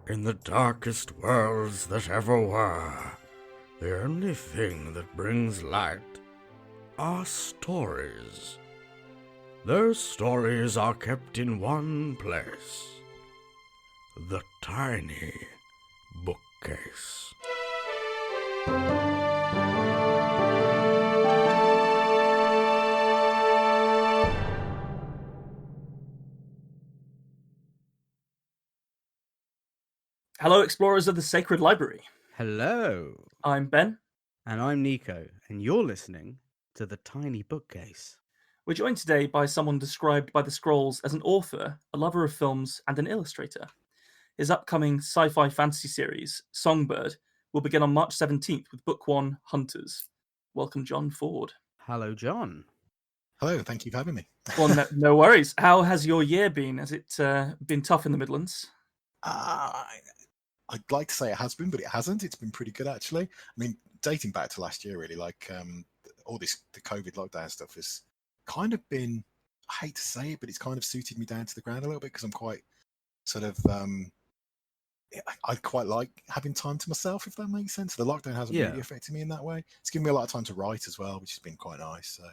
In the darkest worlds that ever were, the only thing that brings light are stories. Those stories are kept in one place, the tiny bookcase. Hello, explorers of the Sacred Library. Hello, I'm Ben. and I'm Nico, and you're listening to The Tiny Bookcase. We're joined today by someone described by the Scrolls as an author, a lover of films, and an illustrator. His upcoming sci-fi fantasy series, Songbird, will begin on March 17th with Book 1, Hunters. Welcome, John Ford. Hello, John. Hello, thank you for having me. Well, no worries. How has your year been? Has it been tough in the Midlands? I'd like to say it has been, but it hasn't. It's been pretty good, actually. I mean, dating back to last year, really, all the COVID lockdown stuff has kind of been, I hate to say it, but it's kind of suited me down to the ground a little bit because I'm quite sort of, I quite like having time to myself, if that makes sense. The lockdown hasn't really affected me in that way. It's given me a lot of time to write as well, which has been quite nice. So,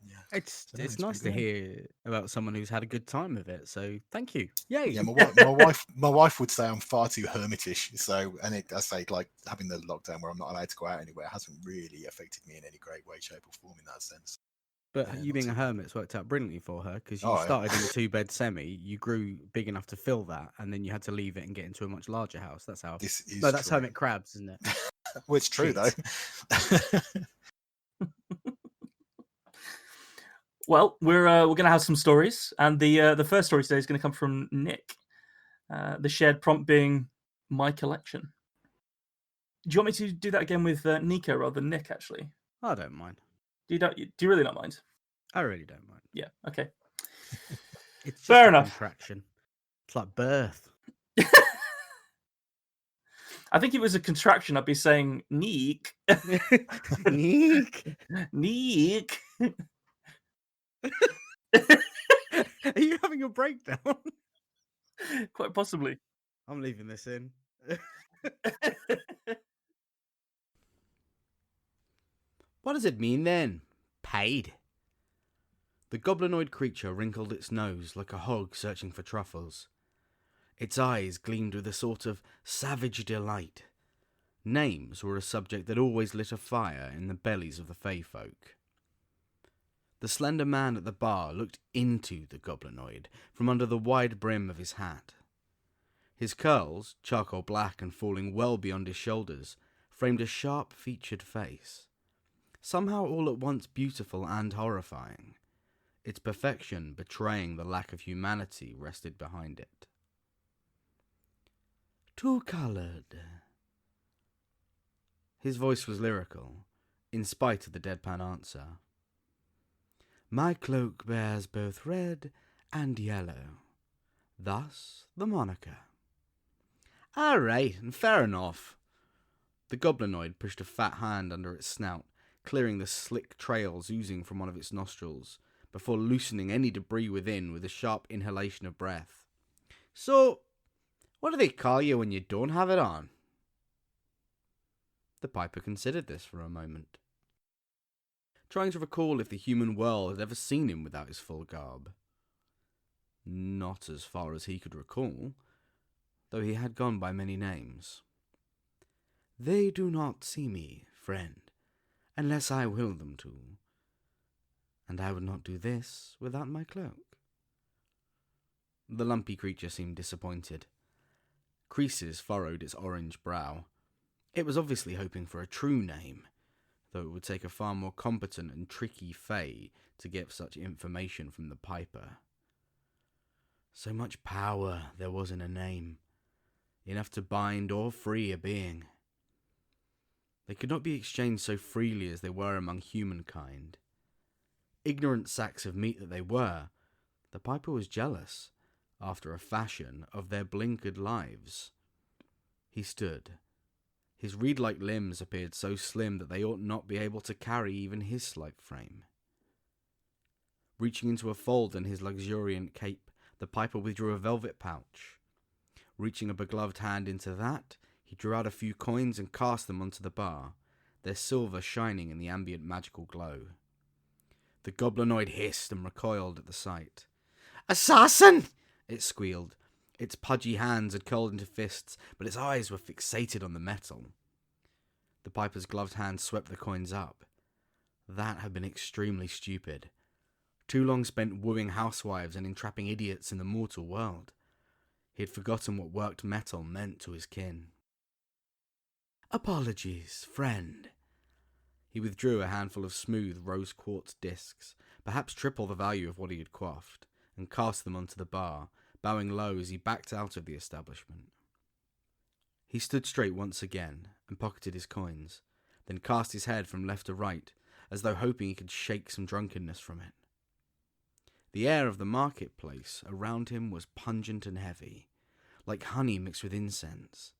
yeah. It's nice to hear about someone who's had a good time with it. So thank you. Yay! Yeah, my wife would say I'm far too hermitish. So, I say like having the lockdown where I'm not allowed to go out anywhere hasn't really affected me in any great way, shape, or form in that sense. But Yeah, you not being too a bad. hermit's worked out brilliantly for her because you Oh, yeah. started in a 2-bed semi, you grew big enough to fill that, and then you had to leave it and get into a much larger house. That's how. This is No, that's true. hermit crabs, isn't it? Well, it's true though. Well, we're going to have some stories, and the first story today is going to come from Nick. The shared prompt being my collection. Do you want me to do that again with Nico rather than Nick? Actually, I don't mind. Do you really not mind? I really don't mind. Yeah. Okay. It's just Fair a enough. contraction. It's like birth. I think if it was a contraction, I'd be saying Neek. Neek. Neek. Are you having a breakdown? Quite possibly. I'm leaving this in. What does it mean then? Paid. The goblinoid creature wrinkled its nose like a hog searching for truffles. Its eyes gleamed with a sort of savage delight. Names were a subject that always lit a fire in the bellies of the Fey folk. The slender man at the bar looked into the goblinoid from under the wide brim of his hat. His curls, charcoal black and falling well beyond his shoulders, framed a sharp-featured face. Somehow all at once beautiful and horrifying. Its perfection betraying the lack of humanity rested behind it. Two-coloured. His voice was lyrical, in spite of the deadpan answer. My cloak bears both red and yellow. Thus the moniker. All right, fair enough. The goblinoid pushed a fat hand under its snout, clearing the slick trails oozing from one of its nostrils, before loosening any debris within with a sharp inhalation of breath. So, what do they call you when you don't have it on? The piper considered this for a moment, trying to recall if the human world had ever seen him without his full garb. Not as far as he could recall, though he had gone by many names. They do not see me, friend, unless I will them to, and I would not do this without my cloak. The lumpy creature seemed disappointed. Creases furrowed its orange brow. It was obviously hoping for a true name, though it would take a far more competent and tricky Fey to get such information from the piper. So much power there was in a name, enough to bind or free a being. They could not be exchanged so freely as they were among humankind. Ignorant sacks of meat that they were, the piper was jealous, after a fashion, of their blinkered lives. He stood. His reed-like limbs appeared so slim that they ought not be able to carry even his slight frame. Reaching into a fold in his luxuriant cape, the piper withdrew a velvet pouch. Reaching a begloved hand into that, he drew out a few coins and cast them onto the bar, their silver shining in the ambient magical glow. The goblinoid hissed and recoiled at the sight. "Assassin!" it squealed. Its pudgy hands had curled into fists, but its eyes were fixated on the metal. The piper's gloved hand swept the coins up. That had been extremely stupid. Too long spent wooing housewives and entrapping idiots in the mortal world. He had forgotten what worked metal meant to his kin. "Apologies, friend." He withdrew a handful of smooth rose quartz discs, perhaps triple the value of what he had quaffed, and cast them onto the bar, bowing low as he backed out of the establishment. He stood straight once again and pocketed his coins, then cast his head from left to right, as though hoping he could shake some drunkenness from it. The air of the marketplace around him was pungent and heavy, like honey mixed with incense.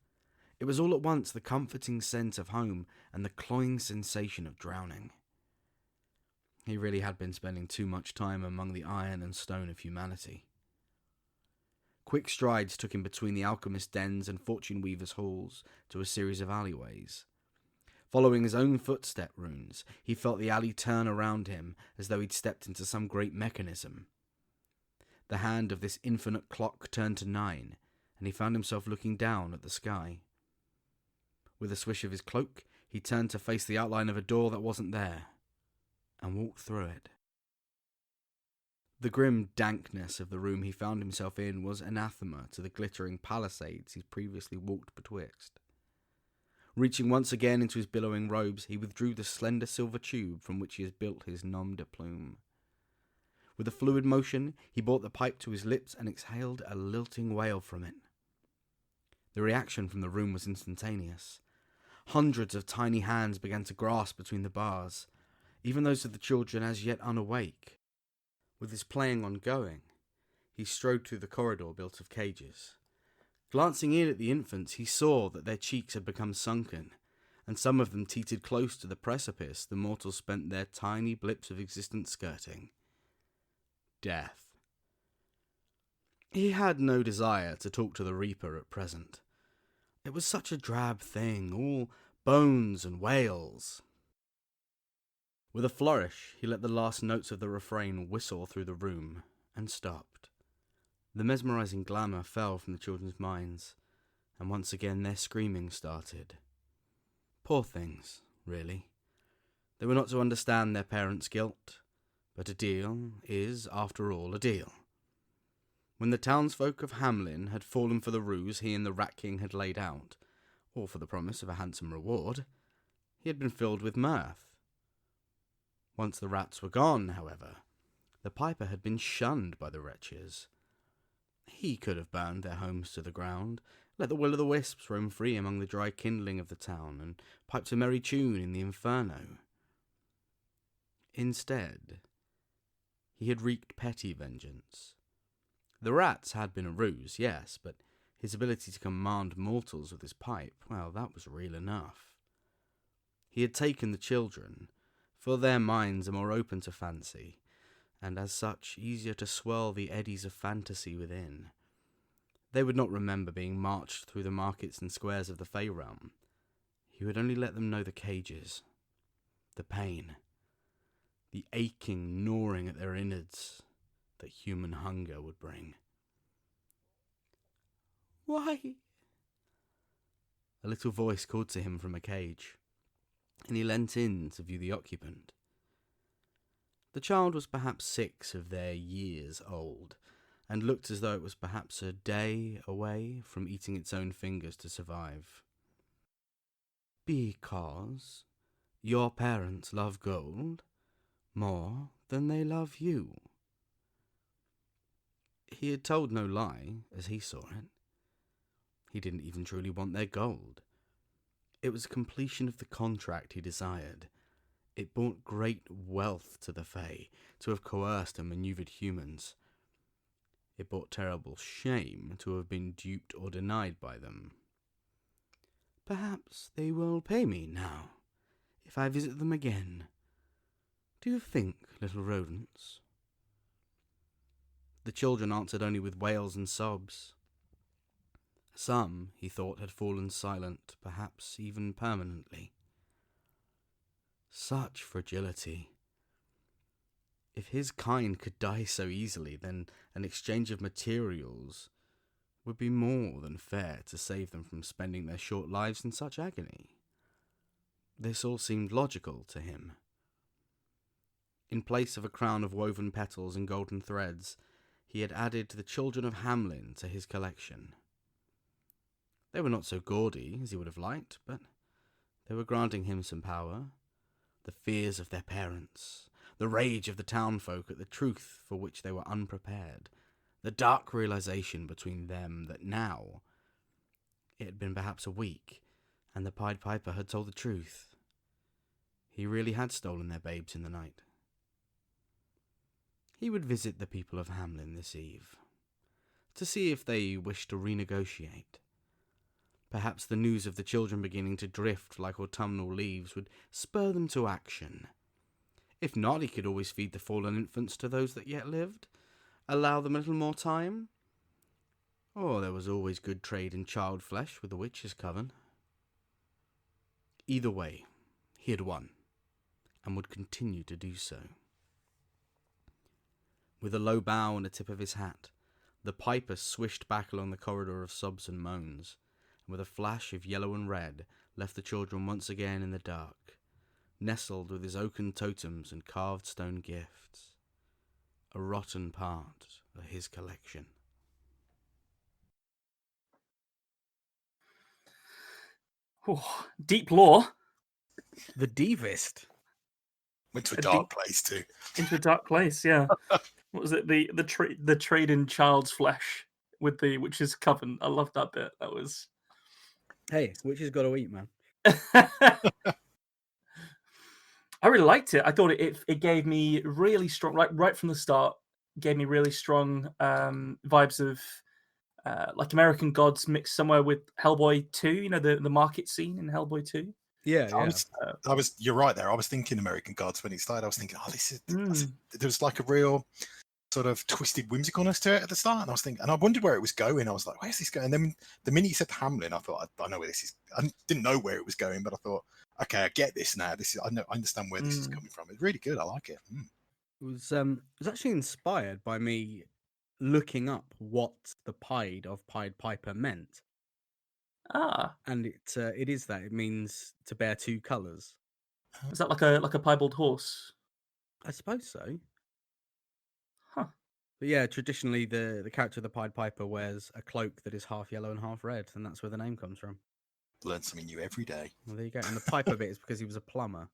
It was all at once the comforting scent of home and the cloying sensation of drowning. He really had been spending too much time among the iron and stone of humanity. Quick strides took him between the alchemist dens and fortune weavers' halls to a series of alleyways. Following his own footstep runes, he felt the alley turn around him as though he'd stepped into some great mechanism. The hand of this infinite clock turned to 9, and he found himself looking down at the sky. With a swish of his cloak, he turned to face the outline of a door that wasn't there, and walked through it. The grim dankness of the room he found himself in was anathema to the glittering palisades he'd previously walked betwixt. Reaching once again into his billowing robes, he withdrew the slender silver tube from which he had built his nom de plume. With a fluid motion, he brought the pipe to his lips and exhaled a lilting wail from it. The reaction from the room was instantaneous. Hundreds of tiny hands began to grasp between the bars, even those of the children as yet unawake. With his playing ongoing, he strode through the corridor built of cages. Glancing in at the infants, he saw that their cheeks had become sunken, and some of them teetered close to the precipice the mortals spent their tiny blips of existence skirting. Death. He had no desire to talk to the Reaper at present. It was such a drab thing, all bones and wails. With a flourish, he let the last notes of the refrain whistle through the room, and stopped. The mesmerizing glamour fell from the children's minds, and once again their screaming started. Poor things, really. They were not to understand their parents' guilt, but a deal is, after all, a deal. When the townsfolk of Hamlin had fallen for the ruse he and the Rat King had laid out, or for the promise of a handsome reward, he had been filled with mirth. Once the rats were gone, however, the piper had been shunned by the wretches. He could have burned their homes to the ground, let the will-o'-the-wisps roam free among the dry kindling of the town, and piped a merry tune in the inferno. Instead, he had wreaked petty vengeance. The rats had been a ruse, yes, but his ability to command mortals with his pipe, well, that was real enough. He had taken the children, for their minds are more open to fancy, and as such easier to swirl the eddies of fantasy within. They would not remember being marched through the markets and squares of the Fey realm. He would only let them know the cages, the pain, the aching gnawing at their innards that human hunger would bring. "Why?" A little voice called to him from a cage, and he leant in to view the occupant. The child was perhaps 6 of their years old, and looked as though it was perhaps a day away from eating its own fingers to survive. "Because your parents love gold more than they love you." He had told no lie, as he saw it. He didn't even truly want their gold. It was completion of the contract he desired. It brought great wealth to the Fae to have coerced and maneuvered humans. It brought terrible shame to have been duped or denied by them. "Perhaps they will pay me now, if I visit them again. Do you think, little rodents?" The children answered only with wails and sobs. Some, he thought, had fallen silent, perhaps even permanently. Such fragility. If his kind could die so easily, then an exchange of materials would be more than fair to save them from spending their short lives in such agony. This all seemed logical to him. In place of a crown of woven petals and golden threads, he had added the children of Hamlin to his collection. They were not so gaudy as he would have liked, but they were granting him some power. The fears of their parents, the rage of the townfolk at the truth for which they were unprepared, the dark realization between them that now it had been perhaps a week, and the Pied Piper had told the truth. He really had stolen their babes in the night. He would visit the people of Hamlin this eve, to see if they wished to renegotiate. Perhaps the news of the children beginning to drift like autumnal leaves would spur them to action. If not, he could always feed the fallen infants to those that yet lived, allow them a little more time. Or there was always good trade in child flesh with the witch's coven. Either way, he had won, and would continue to do so. With a low bow and a tip of his hat, the piper swished back along the corridor of sobs and moans, and with a flash of yellow and red, left the children once again in the dark, nestled with his oaken totems and carved stone gifts, a rotten part of his collection. Oh, deep lore. The deepest. Went to a A dark place too. Into a dark place, yeah. What was it? The trade in child's flesh with the witch's coven. I loved that bit. That was. Hey, witches got to eat, man. I really liked it. I thought it gave me really strong, right from the start, gave me really strong vibes of like American Gods mixed somewhere with Hellboy 2. You know, the market scene in Hellboy 2. Yeah, I was. You're right there. I was thinking American Gods when it started. I was thinking, oh, this is. There was like a real sort of twisted whimsicalness to it at the start, and I was thinking, and I wondered where it was going. I was like, where's this going? And then the minute you said Hamlin, I thought, I know where this is. I didn't know where it was going, but I thought, okay, I get this now. I understand where this is coming from. It's really good. I like it. It was actually inspired by me looking up what the Pied of Pied Piper meant. And it is that. It means to bear two colours. Is that like a piebald horse? I suppose so. Huh. But yeah, traditionally the character of the Pied Piper wears a cloak that is half yellow and half red, and that's where the name comes from. Learn something new every day. Well, there you go. And the Piper bit is because he was a plumber.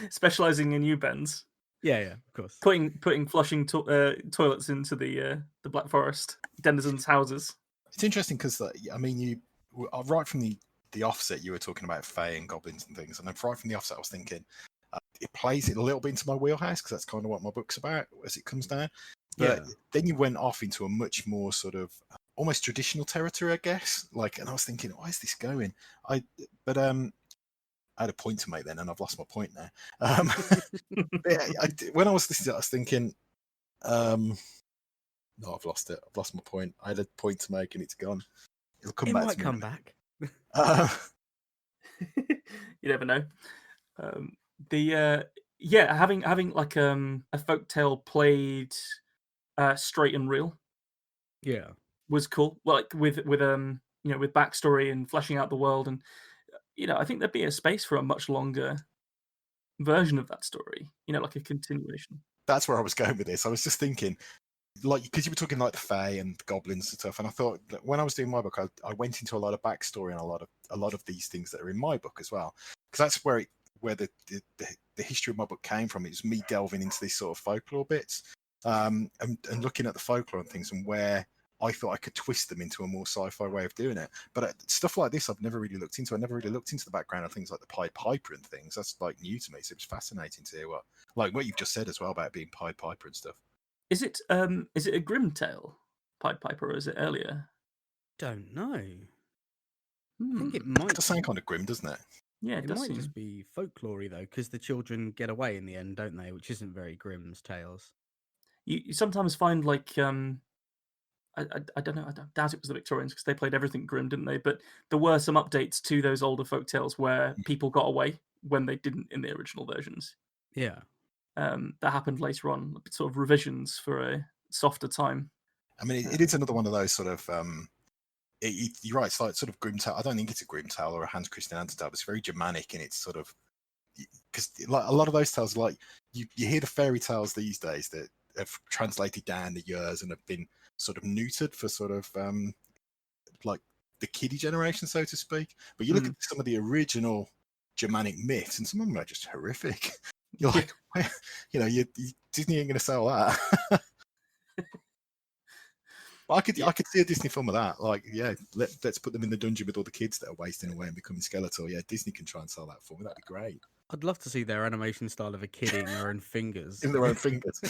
Specializing in U-bends. Yeah, of course. Putting flushing toilets into the Black Forest denizens' houses. It's interesting because I mean, you right from the offset, you were talking about fae and goblins and things, and then right from the offset, I was thinking it plays it a little bit into my wheelhouse because that's kind of what my book's about as it comes down. But then you went off into a much more sort of almost traditional territory, I guess. And I was thinking, why is this going? I had a point to make then, and I've lost my point now. When I was listening, I was thinking, no, I've lost it. I've lost my point. I had a point to make, and it's gone. It'll come back. It might come back. You never know. Having like a folktale played straight and real, was cool. Like with with backstory and fleshing out the world, and I think there'd be a space for a much longer version of that story. Like a continuation. That's where I was going with this. I was just thinking, because you were talking like the fae and the goblins and stuff, and I thought that when I was doing my book, I went into a lot of backstory and a lot of these things that are in my book as well, because that's where the history of my book came from. It was me delving into these sort of folklore bits, and looking at the folklore and things, and where I thought I could twist them into a more sci-fi way of doing it. But stuff like this, I've never really looked into. I never really looked into the background of things like the Pied Piper and things. That's like new to me, so it was fascinating to hear what you've just said as well about being Pied Piper and stuff. Is it a grim tale, Pied Piper, or is it earlier? Don't know. I think it might. It does sound kind of grim, doesn't it? Yeah, it might just be folklore though, because the children get away in the end, don't they? Which isn't very Grimm's tales. You sometimes find like I don't know. I doubt it was the Victorians because they played everything grim, didn't they? But there were some updates to those older folktales where people got away when they didn't in the original versions. Yeah. That happened later on, sort of revisions for a softer time. I mean, it is another one of those sort of. You're right. It's like sort of grim tale. I don't think it's a grim tale or a Hans Christian Andersen tale. It's very Germanic in its sort of, because like a lot of those tales, like you hear the fairy tales these days that have translated down the years and have been sort of neutered for sort of like the kiddie generation, so to speak. But you look at some of the original Germanic myths, and some of them are just horrific. You're like, Disney ain't going to sell that. I could see a Disney film of that. Like, yeah, let's put them in the dungeon with all the kids that are wasting away and becoming Skeletor. Yeah, Disney can try and sell that for me. That'd be great. I'd love to see their animation style of a kid eating their own fingers. In their own fingers.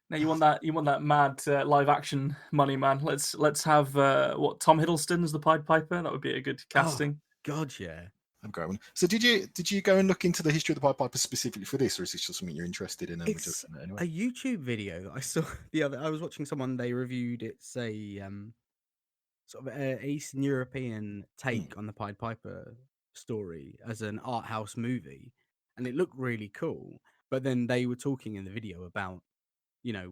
Now you want that mad live action money, man. Let's have Tom Hiddleston as the Pied Piper. That would be a good casting. Oh, God, yeah. I'm going. So did you go and look into the history of the Pied Piper specifically for this, or is this just something you're interested in? And It's a YouTube video that I saw the other. I was watching someone. They reviewed it's a sort of Eastern European take on the Pied Piper story as an art house movie, and it looked really cool. But then they were talking in the video about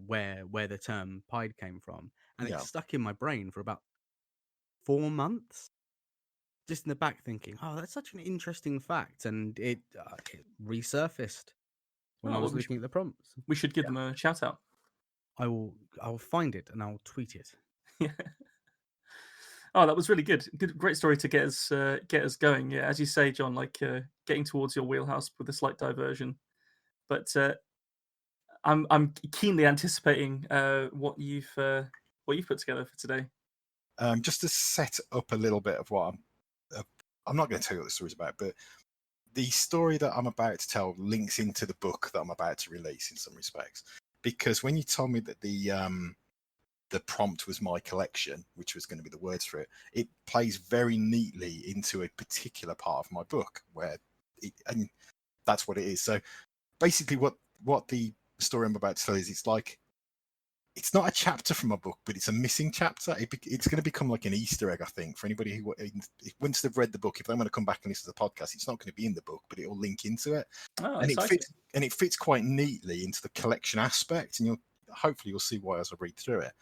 where the term pied came from, and it stuck in my brain for about 4 months. Just in the back thinking, oh, that's such an interesting fact. And it resurfaced when I was looking at the prompts. We should give them a shout out. I'll find it and I'll tweet it. Yeah. Oh, that was really good. Great story to get us going. Yeah, as you say, John, like getting towards your wheelhouse with a slight diversion. But I'm keenly anticipating what you've put together for today. Just to set up a little bit of what I'm not going to tell you what the story's about, but the story that I'm about to tell links into the book that I'm about to release in some respects. Because when you told me that the prompt was my collection, which was going to be the words for it, it plays very neatly into a particular part of my book and that's what it is. So basically what the story I'm about to tell is, it's not a chapter from a book, but it's a missing chapter. It's going to become like an Easter egg, I think, for anybody who, once they've read the book, if they want to come back and listen to the podcast, it's not going to be in the book, but it will link into it. Oh, and it fits quite neatly into the collection aspect, and hopefully you'll see why as I read through it.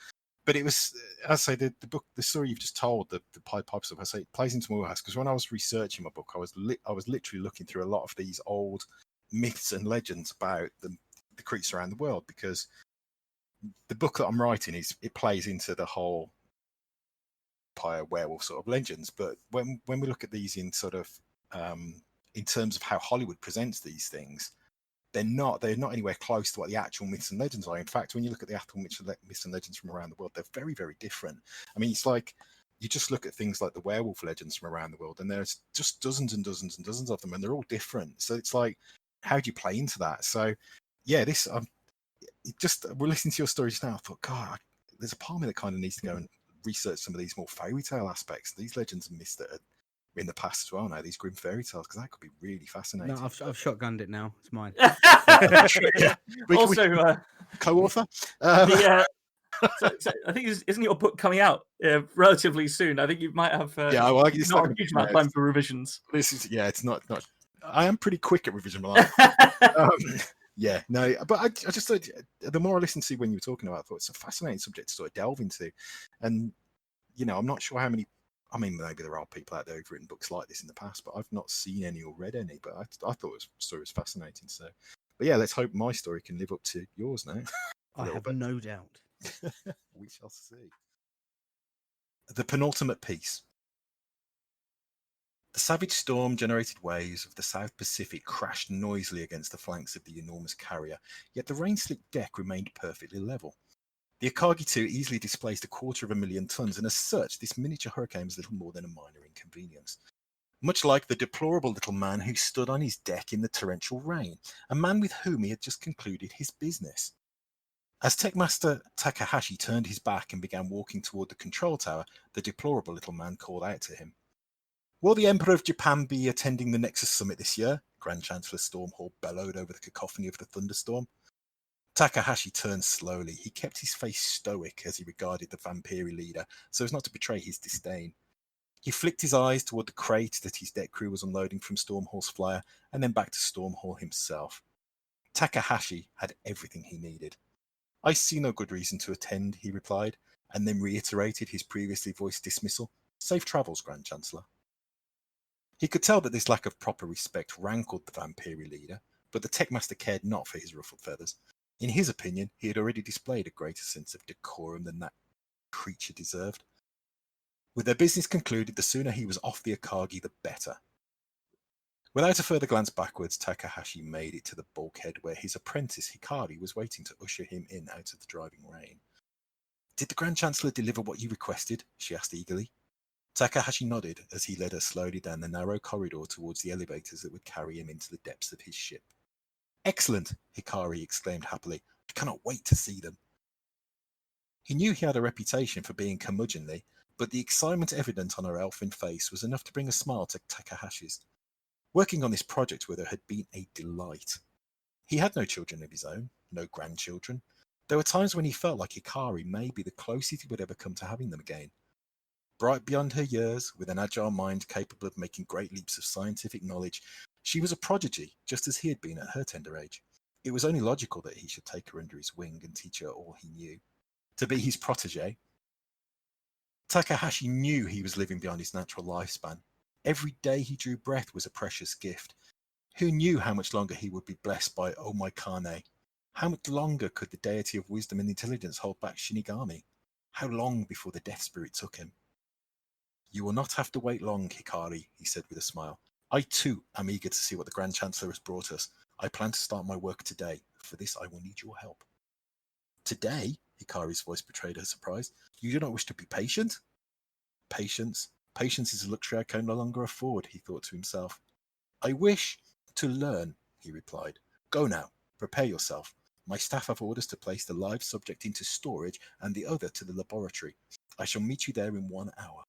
But it was, as I say, the story you've just told, the Pied Piper stuff, I say it plays into my wheelhouse, because when I was researching my book, I was literally looking through a lot of these old myths and legends about the creatures around the world, because the book that I'm writing it plays into the whole vampire werewolf sort of legends. But when we look at these in sort of in terms of how Hollywood presents these things, they're not anywhere close to what the actual myths and legends are. In fact, when you look at the actual myths and legends from around the world, they're very, very different. I mean, it's like you just look at things like the werewolf legends from around the world, and there's just dozens and dozens and dozens of them, and they're all different. So it's like, how do you play into that? So yeah, we're listening to your story just now. I thought, God, there's a part of me that kind of needs to go and research some of these more fairy tale aspects, these legends and myths that are in the past as well now, these grim fairy tales, because that could be really fascinating. No, I've shotgunned it now. It's mine. Yeah. Also, co-author. Yeah. So I think isn't your book coming out relatively soon? I think you might have not a huge amount of time for revisions. It's not. I am pretty quick at revision. Yeah, no, but I just thought, the more I listened to when you were talking about it, I thought it's a fascinating subject to sort of delve into. And, I'm not sure how many, I mean, maybe there are people out there who've written books like this in the past, but I've not seen any or read any. But I thought the story was fascinating. So, but yeah, let's hope my story can live up to yours now. I have no doubt. We shall see. The penultimate piece. The savage storm-generated waves of the South Pacific crashed noisily against the flanks of the enormous carrier, yet the rain-slicked deck remained perfectly level. The Akagi 2 easily displaced 250,000 tons, and as such, this miniature hurricane was little more than a minor inconvenience. Much like the deplorable little man who stood on his deck in the torrential rain, a man with whom he had just concluded his business. As Techmaster Takahashi turned his back and began walking toward the control tower, the deplorable little man called out to him. Will the Emperor of Japan be attending the Nexus Summit this year? Grand Chancellor Stormhall bellowed over the cacophony of the thunderstorm. Takahashi turned slowly. He kept his face stoic as he regarded the Vampiri leader, so as not to betray his disdain. He flicked his eyes toward the crate that his deck crew was unloading from Stormhall's flyer, and then back to Stormhall himself. Takahashi had everything he needed. I see no good reason to attend, he replied, and then reiterated his previously voiced dismissal. Safe travels, Grand Chancellor. He could tell that this lack of proper respect rankled the Vampiri leader, but the Techmaster cared not for his ruffled feathers. In his opinion, he had already displayed a greater sense of decorum than that creature deserved. With their business concluded, the sooner he was off the Akagi, the better. Without a further glance backwards, Takahashi made it to the bulkhead where his apprentice Hikari was waiting to usher him in out of the driving rain. Did the Grand Chancellor deliver what you requested? She asked eagerly. Takahashi nodded as he led her slowly down the narrow corridor towards the elevators that would carry him into the depths of his ship. Excellent, Hikari exclaimed happily. I cannot wait to see them. He knew he had a reputation for being curmudgeonly, but the excitement evident on her elfin face was enough to bring a smile to Takahashi's. Working on this project with her had been a delight. He had no children of his own, no grandchildren. There were times when he felt like Hikari may be the closest he would ever come to having them again. Bright beyond her years, with an agile mind capable of making great leaps of scientific knowledge, she was a prodigy, just as he had been at her tender age. It was only logical that he should take her under his wing and teach her all he knew. To be his protégé. Takahashi knew he was living beyond his natural lifespan. Every day he drew breath was a precious gift. Who knew how much longer he would be blessed by Omaikane? How much longer could the deity of wisdom and intelligence hold back Shinigami? How long before the death spirit took him? You will not have to wait long, Hikari, he said with a smile. I too am eager to see what the Grand Chancellor has brought us. I plan to start my work today. For this I will need your help. Today? Hikari's voice betrayed her surprise. You do not wish to be patient? Patience? Patience is a luxury I can no longer afford, he thought to himself. I wish to learn, he replied. Go now. Prepare yourself. My staff have orders to place the live subject into storage and the other to the laboratory. I shall meet you there in 1 hour.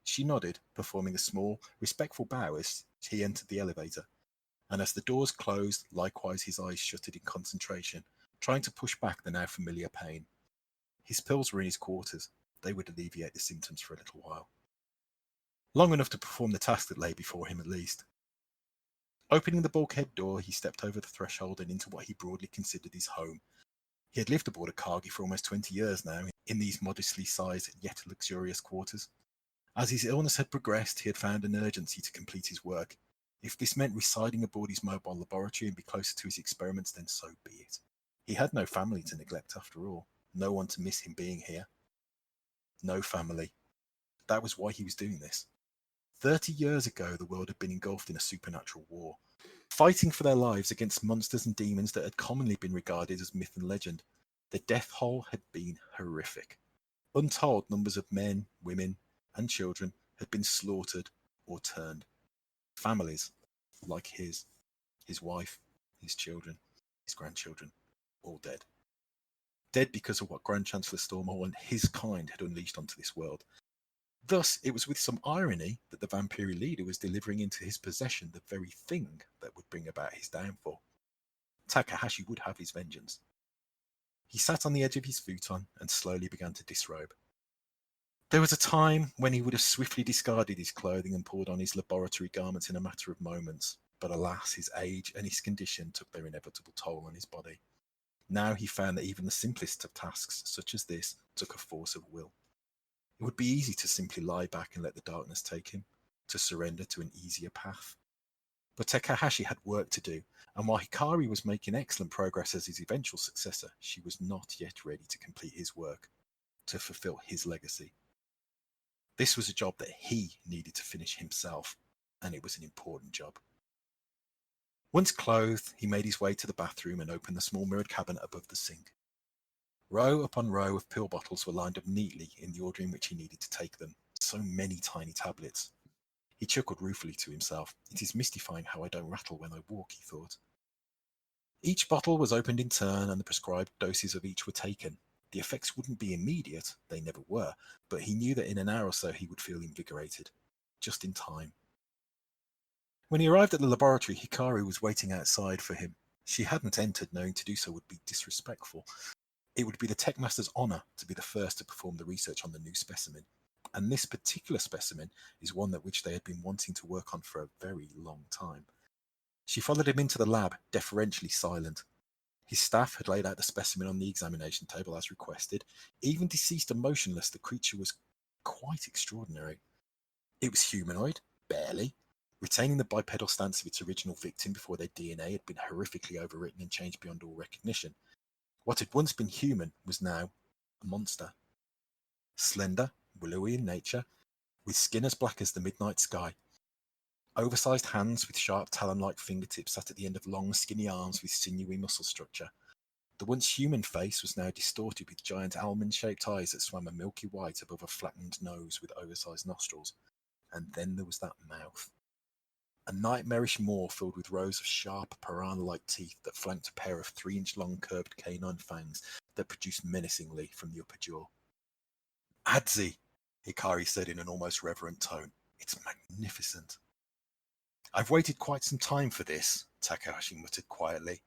She nodded, performing a small, respectful bow as he entered the elevator. And as the doors closed, likewise his eyes shuttered in concentration, trying to push back the now familiar pain. His pills were in his quarters. They would alleviate the symptoms for a little while. Long enough to perform the task that lay before him at least. Opening the bulkhead door, he stepped over the threshold and into what he broadly considered his home. He had lived aboard a Akagi for almost 20 years now, in these modestly sized yet luxurious quarters. As his illness had progressed, he had found an urgency to complete his work. If this meant residing aboard his mobile laboratory and be closer to his experiments, then so be it. He had no family to neglect after all, no one to miss him being here. No family. That was why he was doing this. 30 years ago, the world had been engulfed in a supernatural war, fighting for their lives against monsters and demons that had commonly been regarded as myth and legend. The death toll had been horrific. Untold numbers of men, women, and children had been slaughtered or turned. Families, like his wife, his children, his grandchildren, all dead. Dead because of what Grand Chancellor Stormhall and his kind had unleashed onto this world. Thus, it was with some irony that the Vampiri leader was delivering into his possession the very thing that would bring about his downfall. Takahashi would have his vengeance. He sat on the edge of his futon and slowly began to disrobe. There was a time when he would have swiftly discarded his clothing and pulled on his laboratory garments in a matter of moments, but alas, his age and his condition took their inevitable toll on his body. Now he found that even the simplest of tasks, such as this, took a force of will. It would be easy to simply lie back and let the darkness take him, to surrender to an easier path. But Takahashi had work to do, and while Hikari was making excellent progress as his eventual successor, she was not yet ready to complete his work, to fulfill his legacy. This was a job that he needed to finish himself, and it was an important job. Once clothed, he made his way to the bathroom and opened the small mirrored cabinet above the sink. Row upon row of pill bottles were lined up neatly in the order in which he needed to take them. So many tiny tablets. He chuckled ruefully to himself. It is mystifying how I don't rattle when I walk, he thought. Each bottle was opened in turn and the prescribed doses of each were taken. The effects wouldn't be immediate, they never were, but he knew that in an hour or so he would feel invigorated. Just in time. When he arrived at the laboratory, Hikari was waiting outside for him. She hadn't entered knowing to do so would be disrespectful. It would be the Techmaster's honour to be the first to perform the research on the new specimen. And this particular specimen is one that which they had been wanting to work on for a very long time. She followed him into the lab, deferentially silent. His staff had laid out the specimen on the examination table as requested. Even deceased and motionless, the creature was quite extraordinary. It was humanoid, barely, retaining the bipedal stance of its original victim before their DNA had been horrifically overwritten and changed beyond all recognition. What had once been human was now a monster. Slender, willowy in nature, with skin as black as the midnight sky. Oversized hands with sharp talon-like fingertips sat at the end of long, skinny arms with sinewy muscle structure. The once human face was now distorted with giant almond-shaped eyes that swam a milky white above a flattened nose with oversized nostrils. And then there was that mouth. A nightmarish maw filled with rows of sharp, piranha-like teeth that flanked a pair of 3-inch-long curved canine fangs that produced menacingly from the upper jaw. "Adzi," Hikari said in an almost reverent tone. "It's magnificent." "I've waited quite some time for this," Takahashi muttered quietly.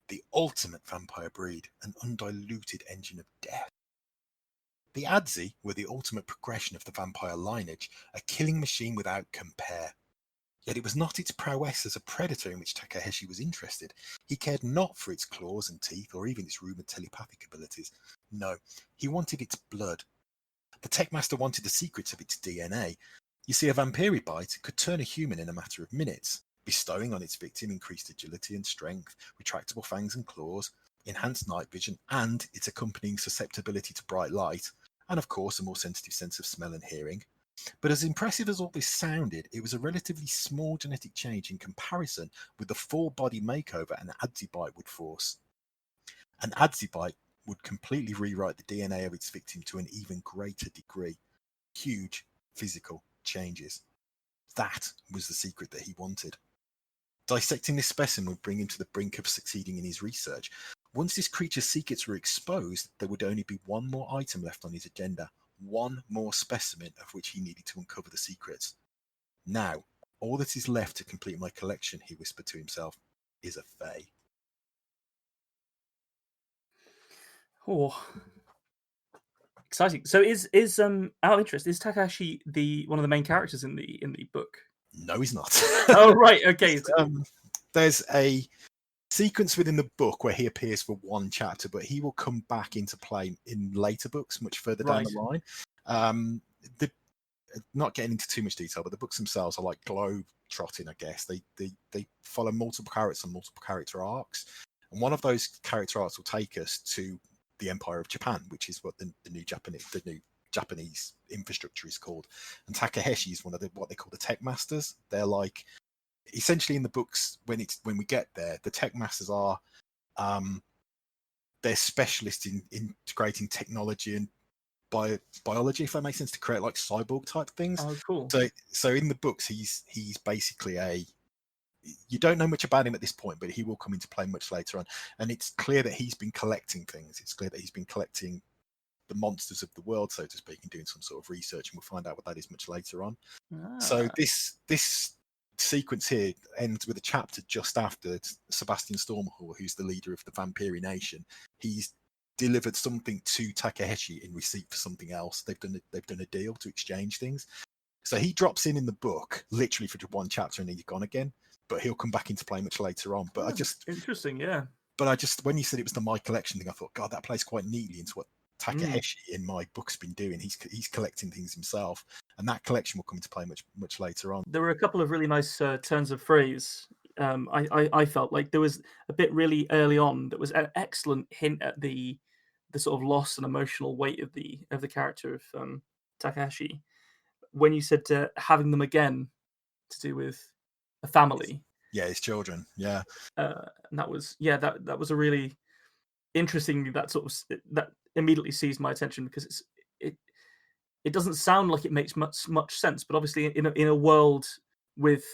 "The ultimate vampire breed, an undiluted engine of death." The Adzi were the ultimate progression of the vampire lineage, a killing machine without compare. Yet it was not its prowess as a predator in which Takahashi was interested. He cared not for its claws and teeth, or even its rumoured telepathic abilities. No, he wanted its blood. The Techmaster wanted the secrets of its DNA. You see, a vampiri bite could turn a human in a matter of minutes, bestowing on its victim increased agility and strength, retractable fangs and claws, enhanced night vision, and its accompanying susceptibility to bright light, and of course a more sensitive sense of smell and hearing. But as impressive as all this sounded, it was a relatively small genetic change in comparison with the full body makeover an Adzybite would force. An Adzybite would completely rewrite the DNA of its victim to an even greater degree. Huge physical changes. That was the secret that he wanted. Dissecting this specimen would bring him to the brink of succeeding in his research. Once this creature's secrets were exposed, there would only be one more item left on his agenda. One more specimen of which he needed to uncover the secrets. "Now, all that is left to complete my collection," he whispered to himself, "is a Fae." Oh, exciting! So, is out of interest, is Takahashi one of the main characters in the book? No, he's not. Oh, right. Okay. There's a sequence within the book where he appears for one chapter, but he will come back into play in later books, much further down the line. Not getting into too much detail, but the books themselves are like globe trotting, I guess. They follow multiple characters and multiple character arcs, and one of those character arcs will take us to the Empire of Japan, which is what the new Japanese infrastructure is called. And Takahashi is one of what they call the Tech Masters. They're like, essentially in the books, when we get there, the Tech Masters are they're specialists in integrating technology and biology, if that makes sense, to create like cyborg type things. Oh, cool. So in the books, he's basically you don't know much about him at this point, but he will come into play much later on. And it's clear that he's been collecting things. It's clear that he's been collecting the monsters of the world, so to speak, and doing some sort of research, and we'll find out what that is much later on. So this sequence here ends with a chapter just after Sebastian Stormhall, who's the leader of the Vampiri Nation. He's delivered something to Takahashi in receipt for something else. They've done a deal to exchange things. So he drops in the book literally for one chapter and then he's gone again. But he'll come back into play much later on. But interesting, yeah. But when you said it was the My Collection thing, I thought, God, that plays quite neatly into what Takahashi in my book's been doing. He's collecting things himself, and that collection will come into play much later on. There were a couple of really nice turns of phrase. I felt like there was a bit really early on that was an excellent hint at the sort of loss and emotional weight of the character of Takahashi. When you said having them again to do with a family, his children, and that was that was a really interesting, that immediately seized my attention, because it doesn't sound like it makes much sense, but obviously in a world with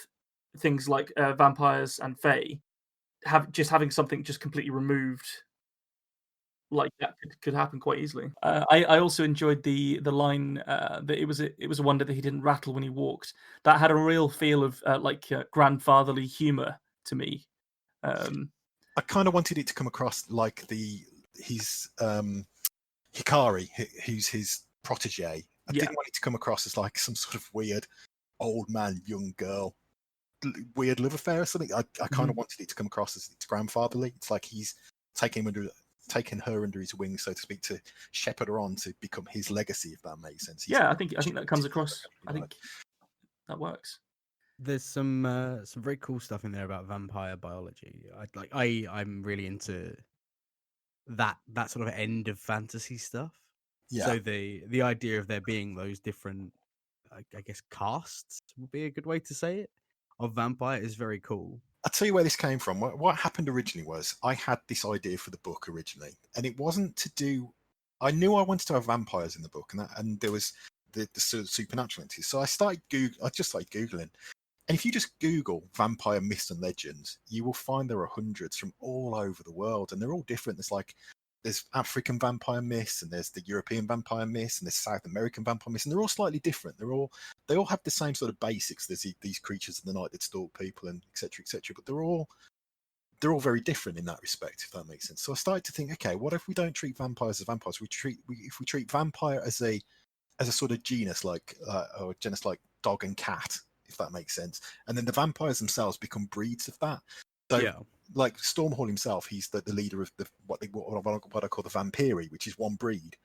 things like vampires and fae, having something just completely removed like that could happen quite easily. I also enjoyed the line that it was a wonder that he didn't rattle when he walked. That had a real feel of grandfatherly humor to me. I kind of wanted it to come across like his Hikari, who's his protege. I Yeah. didn't want it to come across as like some sort of weird old man, young girl, weird love affair or something. I kind of wanted it to come across as it's grandfatherly. It's like he's taking her under his wing, so to speak, to shepherd her on to become his legacy, if that makes sense. I think that comes across. I think that works. There's some very cool stuff in there about vampire biology. I'm really into that sort of end of fantasy stuff. Yeah. So the idea of there being those different, I guess, castes would be a good way to say it, of vampire is very cool. I'll tell you where this came from. What happened originally was I had this idea for the book originally, and it wasn't to do. I knew I wanted to have vampires in the book, and there was the sort of supernatural entities. So I just started googling, and if you just Google vampire myths and legends, you will find there are hundreds from all over the world, and they're all different. There's African vampire myths, and there's the European vampire myths, and there's South American vampire myths, and they're all slightly different. They all have the same sort of basics. There's these creatures of the night that stalk people, and etc. etc. But they're all very different in that respect, if that makes sense. So I started to think, okay, what if we don't treat vampires as vampires? If we treat vampire as a sort of genus like or a genus like dog and cat, if that makes sense, and then the vampires themselves become breeds of that. So, like Stormhall himself, he's the leader of what I call the Vampiri, which is one breed,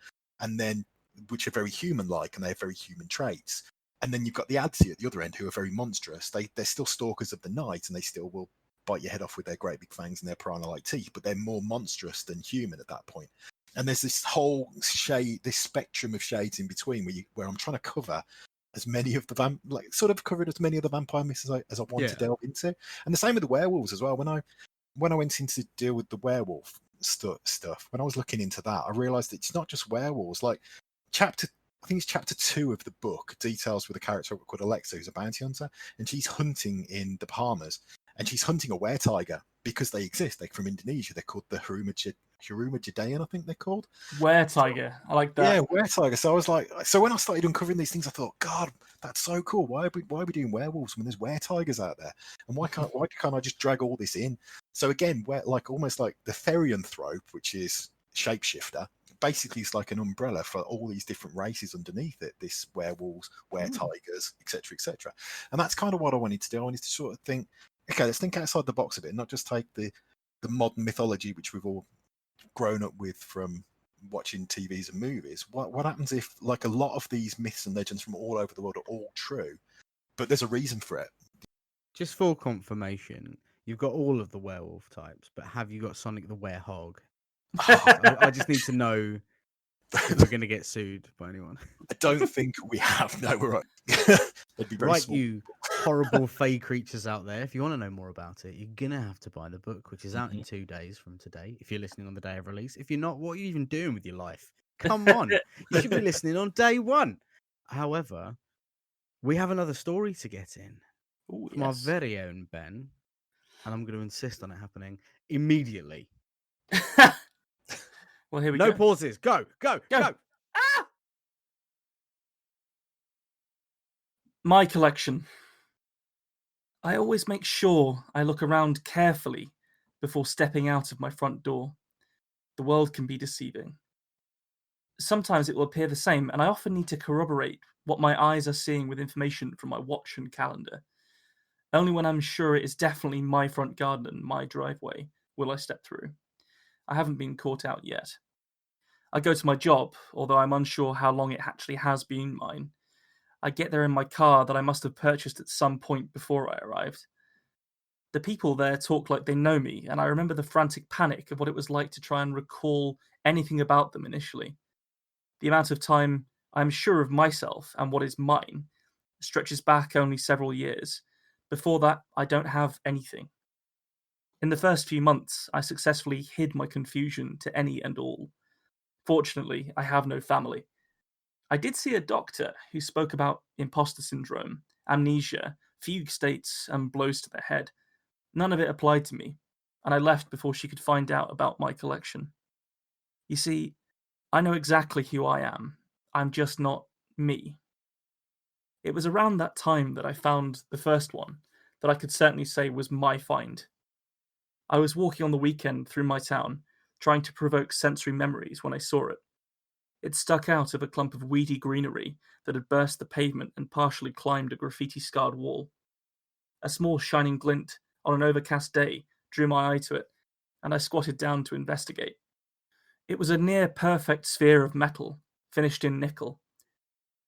and then which are very human-like and they have very human traits. And then you've got the Adzi at the other end, who are very monstrous. They're still stalkers of the night, and they still will bite your head off with their great big fangs and their piranha-like teeth, but they're more monstrous than human at that point. And there's this whole this spectrum of shades in between where I'm trying to cover as many of the covered as many of the vampire myths as I want to delve into. And the same with the werewolves as well. When I went in to deal with the werewolf stuff, when I was looking into that, I realised that it's not just werewolves. Like I think it's chapter 2 of the book details with a character called Alexa, who's a bounty hunter, and she's hunting in the Bahamas, and she's hunting a were-tiger because they exist. They're from Indonesia. They're called the Hiruma Judean, I think they're called. Were-tiger. I like that. Yeah, were-tiger. So I was like, when I started uncovering these things, I thought, God, that's so cool. Why are we doing werewolves when there's were-tigers out there? And why can't I just drag all this in? So again, almost like the therianthrope, which is shapeshifter, basically it's like an umbrella for all these different races underneath it. This werewolves, were-tigers, etc., etc. And that's kind of what I wanted to do. I wanted to sort of think, okay, let's think outside the box a bit, not just take the modern mythology which we've all grown up with from watching TVs and movies. What happens if, like, a lot of these myths and legends from all over the world are all true, but there's a reason for it? Just for confirmation, you've got all of the werewolf types, but have you got Sonic the Werehog? I just need to know if we're going to get sued by anyone. I don't think we have. No, we're right. They'd be very right, small. you horrible fey creatures out there. If you want to know more about it, you're going to have to buy the book, which is out in 2 days from today, if you're listening on the day of release. If you're not, what are you even doing with your life? Come on. You should be listening on day 1. However, we have another story to get in from our very own Ben, and I'm going to insist on it happening immediately. Well, here we go. No go. pauses. Go. Ah! My collection. I always make sure I look around carefully before stepping out of my front door. The world can be deceiving. Sometimes it will appear the same, and I often need to corroborate what my eyes are seeing with information from my watch and calendar. Only when I'm sure it is definitely my front garden and my driveway will I step through. I haven't been caught out yet. I go to my job, although I'm unsure how long it actually has been mine. I get there in my car that I must have purchased at some point before I arrived. The people there talk like they know me, and I remember the frantic panic of what it was like to try and recall anything about them initially. The amount of time I'm sure of myself and what is mine stretches back only several years. Before that, I don't have anything. In the first few months, I successfully hid my confusion to any and all. Fortunately, I have no family. I did see a doctor who spoke about imposter syndrome, amnesia, fugue states, and blows to the head. None of it applied to me, and I left before she could find out about my collection. You see, I know exactly who I am. I'm just not me. It was around that time that I found the first one that I could certainly say was my find. I was walking on the weekend through my town, trying to provoke sensory memories when I saw it. It stuck out of a clump of weedy greenery that had burst the pavement and partially climbed a graffiti-scarred wall. A small shining glint on an overcast day drew my eye to it, and I squatted down to investigate. It was a near-perfect sphere of metal, finished in nickel.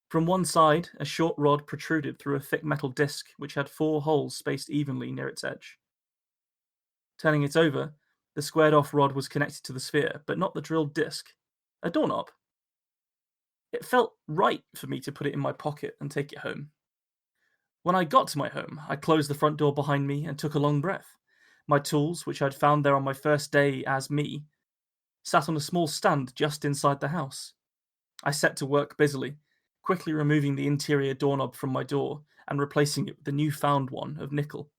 From one side, a short rod protruded through a thick metal disc which had 4 holes spaced evenly near its edge. Turning it over, the squared-off rod was connected to the sphere, but not the drilled disc. A doorknob. It felt right for me to put it in my pocket and take it home. When I got to my home, I closed the front door behind me and took a long breath. My tools, which I'd found there on my first day as me, sat on a small stand just inside the house. I set to work busily, quickly removing the interior doorknob from my door and replacing it with the newfound one of nickel.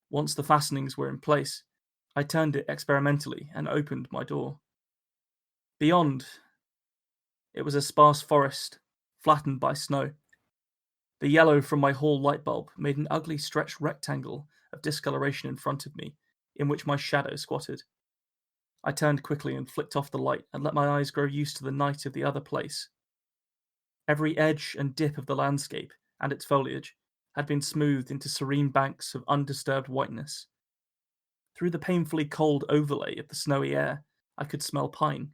Once the fastenings were in place, I turned it experimentally and opened my door. Beyond, it was a sparse forest, flattened by snow. The yellow from my hall light bulb made an ugly stretched rectangle of discoloration in front of me, in which my shadow squatted. I turned quickly and flicked off the light and let my eyes grow used to the night of the other place. Every edge and dip of the landscape and its foliage had been smoothed into serene banks of undisturbed whiteness. Through the painfully cold overlay of the snowy air, I could smell pine.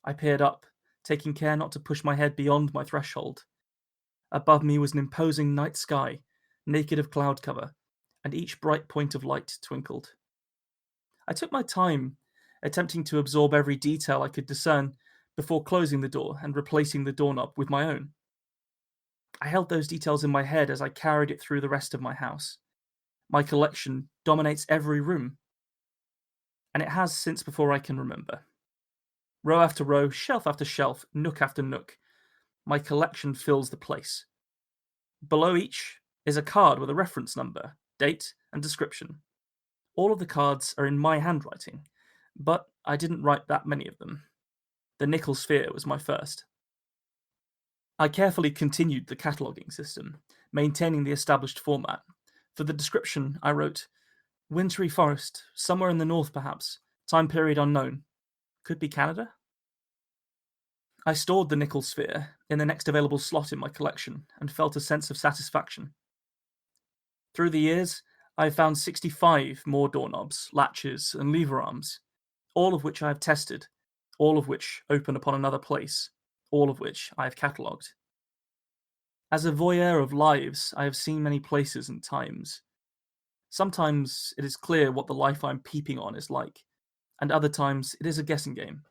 I peered up, taking care not to push my head beyond my threshold. Above me was an imposing night sky, naked of cloud cover, and each bright point of light twinkled. I took my time, attempting to absorb every detail I could discern before closing the door and replacing the doorknob with my own. I held those details in my head as I carried it through the rest of my house. My collection dominates every room, and it has since before I can remember. Row after row, shelf after shelf, nook after nook, my collection fills the place. Below each is a card with a reference number, date, and description. All of the cards are in my handwriting, but I didn't write that many of them. The nickel sphere was my first. I carefully continued the cataloguing system, maintaining the established format. For the description, I wrote, "Wintry forest, somewhere in the north perhaps, time period unknown. Could be Canada?" I stored the nickel sphere in the next available slot in my collection and felt a sense of satisfaction. Through the years, I have found 65 more doorknobs, latches, and lever arms, all of which I have tested, all of which open upon another place, all of which I have catalogued. As a voyeur of lives, I have seen many places and times. Sometimes it is clear what the life I'm peeping on is like, and other times it is a guessing game.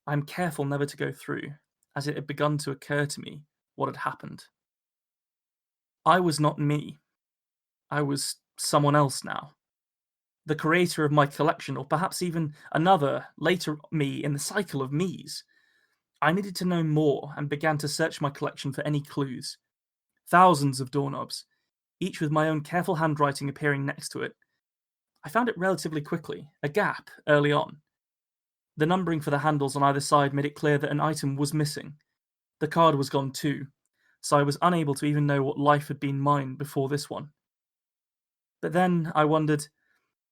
I am careful never to go through, as it had begun to occur to me what had happened. I was not me. I was someone else now. The creator of my collection, or perhaps even another, later me in the cycle of me's. I needed to know more and began to search my collection for any clues. Thousands of doorknobs, each with my own careful handwriting appearing next to it. I found it relatively quickly, a gap early on. The numbering for the handles on either side made it clear that an item was missing. The card was gone too, so I was unable to even know what life had been mine before this one. But then I wondered,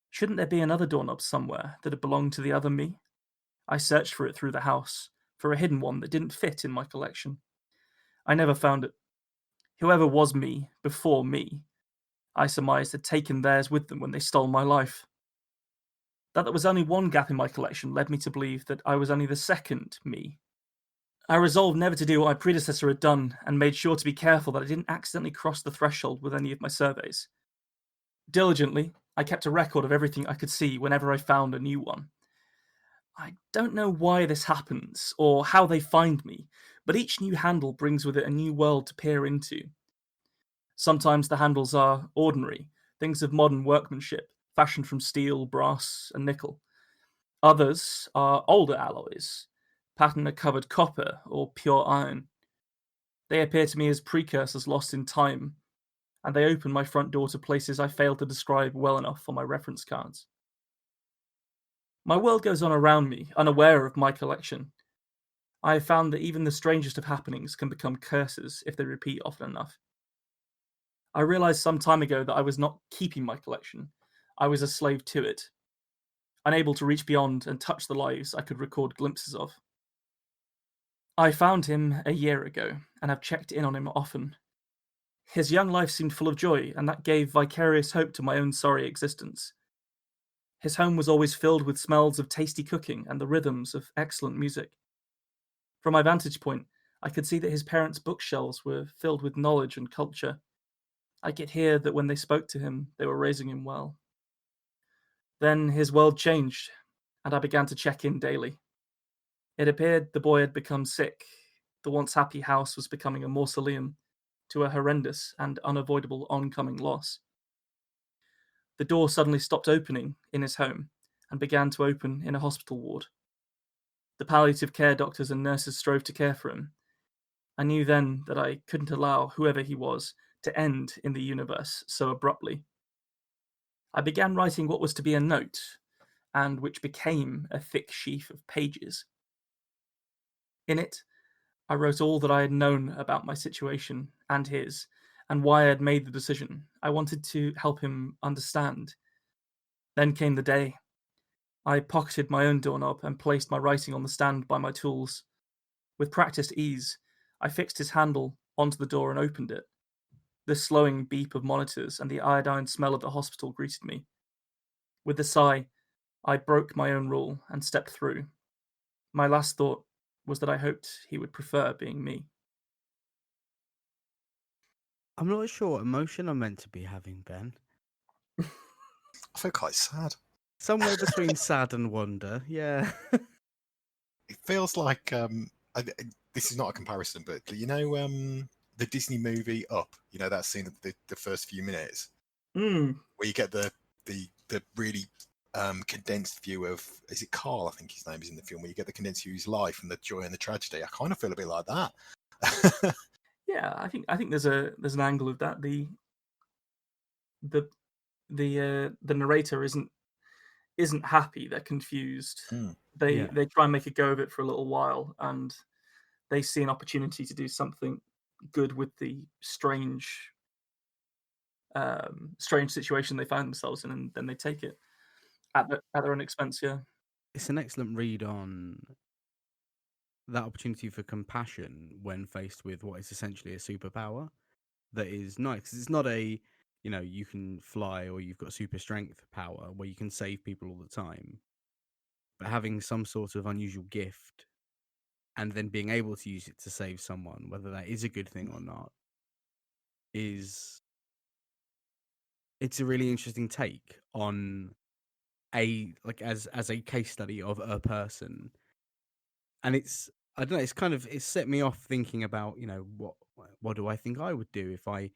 shouldn't there be another doorknob somewhere that had belonged to the other me? I searched for it through the house, for a hidden one that didn't fit in my collection. I never found it. Whoever was me before me, I surmised had taken theirs with them when they stole my life. That there was only one gap in my collection led me to believe that I was only the second me. I resolved never to do what my predecessor had done and made sure to be careful that I didn't accidentally cross the threshold with any of my surveys. Diligently, I kept a record of everything I could see whenever I found a new one. I don't know why this happens or how they find me, but each new handle brings with it a new world to peer into. Sometimes the handles are ordinary, things of modern workmanship, fashioned from steel, brass, and nickel. Others are older alloys, patina-covered copper or pure iron. They appear to me as precursors lost in time, and they open my front door to places I failed to describe well enough on my reference cards. My world goes on around me, unaware of my collection. I have found that even the strangest of happenings can become curses if they repeat often enough. I realized some time ago that I was not keeping my collection. I was a slave to it, unable to reach beyond and touch the lives I could record glimpses of. I found him a year ago and have checked in on him often. His young life seemed full of joy, and that gave vicarious hope to my own sorry existence. His home was always filled with smells of tasty cooking and the rhythms of excellent music. From my vantage point, I could see that his parents' bookshelves were filled with knowledge and culture. I could hear that when they spoke to him, they were raising him well. Then his world changed, and I began to check in daily. It appeared the boy had become sick. The once happy house was becoming a mausoleum to a horrendous and unavoidable oncoming loss. The door suddenly stopped opening in his home and began to open in a hospital ward. The palliative care doctors and nurses strove to care for him. I knew then that I couldn't allow whoever he was to end in the universe so abruptly. I began writing what was to be a note, and which became a thick sheaf of pages. In it, I wrote all that I had known about my situation and his, and why I had made the decision. I wanted to help him understand. Then came the day. I pocketed my own doorknob and placed my writing on the stand by my tools. With practiced ease, I fixed his handle onto the door and opened it. The slowing beep of monitors and the iodine smell of the hospital greeted me. With a sigh, I broke my own rule and stepped through. My last thought was that I hoped he would prefer being me. I'm not sure what emotion I'm meant to be having, Ben. I feel quite sad. Somewhere between sad and wonder, yeah. It feels like this is not a comparison, but you know the Disney movie Up. You know that scene of the first few minutes where you get the really condensed view of, is it Carl? I think his name is in the film, where you get the condensed view of his life and the joy and the tragedy. I kind of feel a bit like that. Yeah, I think there's an angle of that. The narrator isn't happy. They're confused. They try and make a go of it for a little while, and they see an opportunity to do something good with the strange situation they find themselves in, and then they take it at their own expense. Yeah, It's an excellent read on that opportunity for compassion when faced with what is essentially a superpower that is nice. 'Cause it's not a, you can fly or you've got super strength power where you can save people all the time. But having some sort of unusual gift and then being able to use it to save someone, whether that is a good thing or not, it's a really interesting take on as a case study of a person. And I don't know, it's set me off thinking about, what do I think I would do if I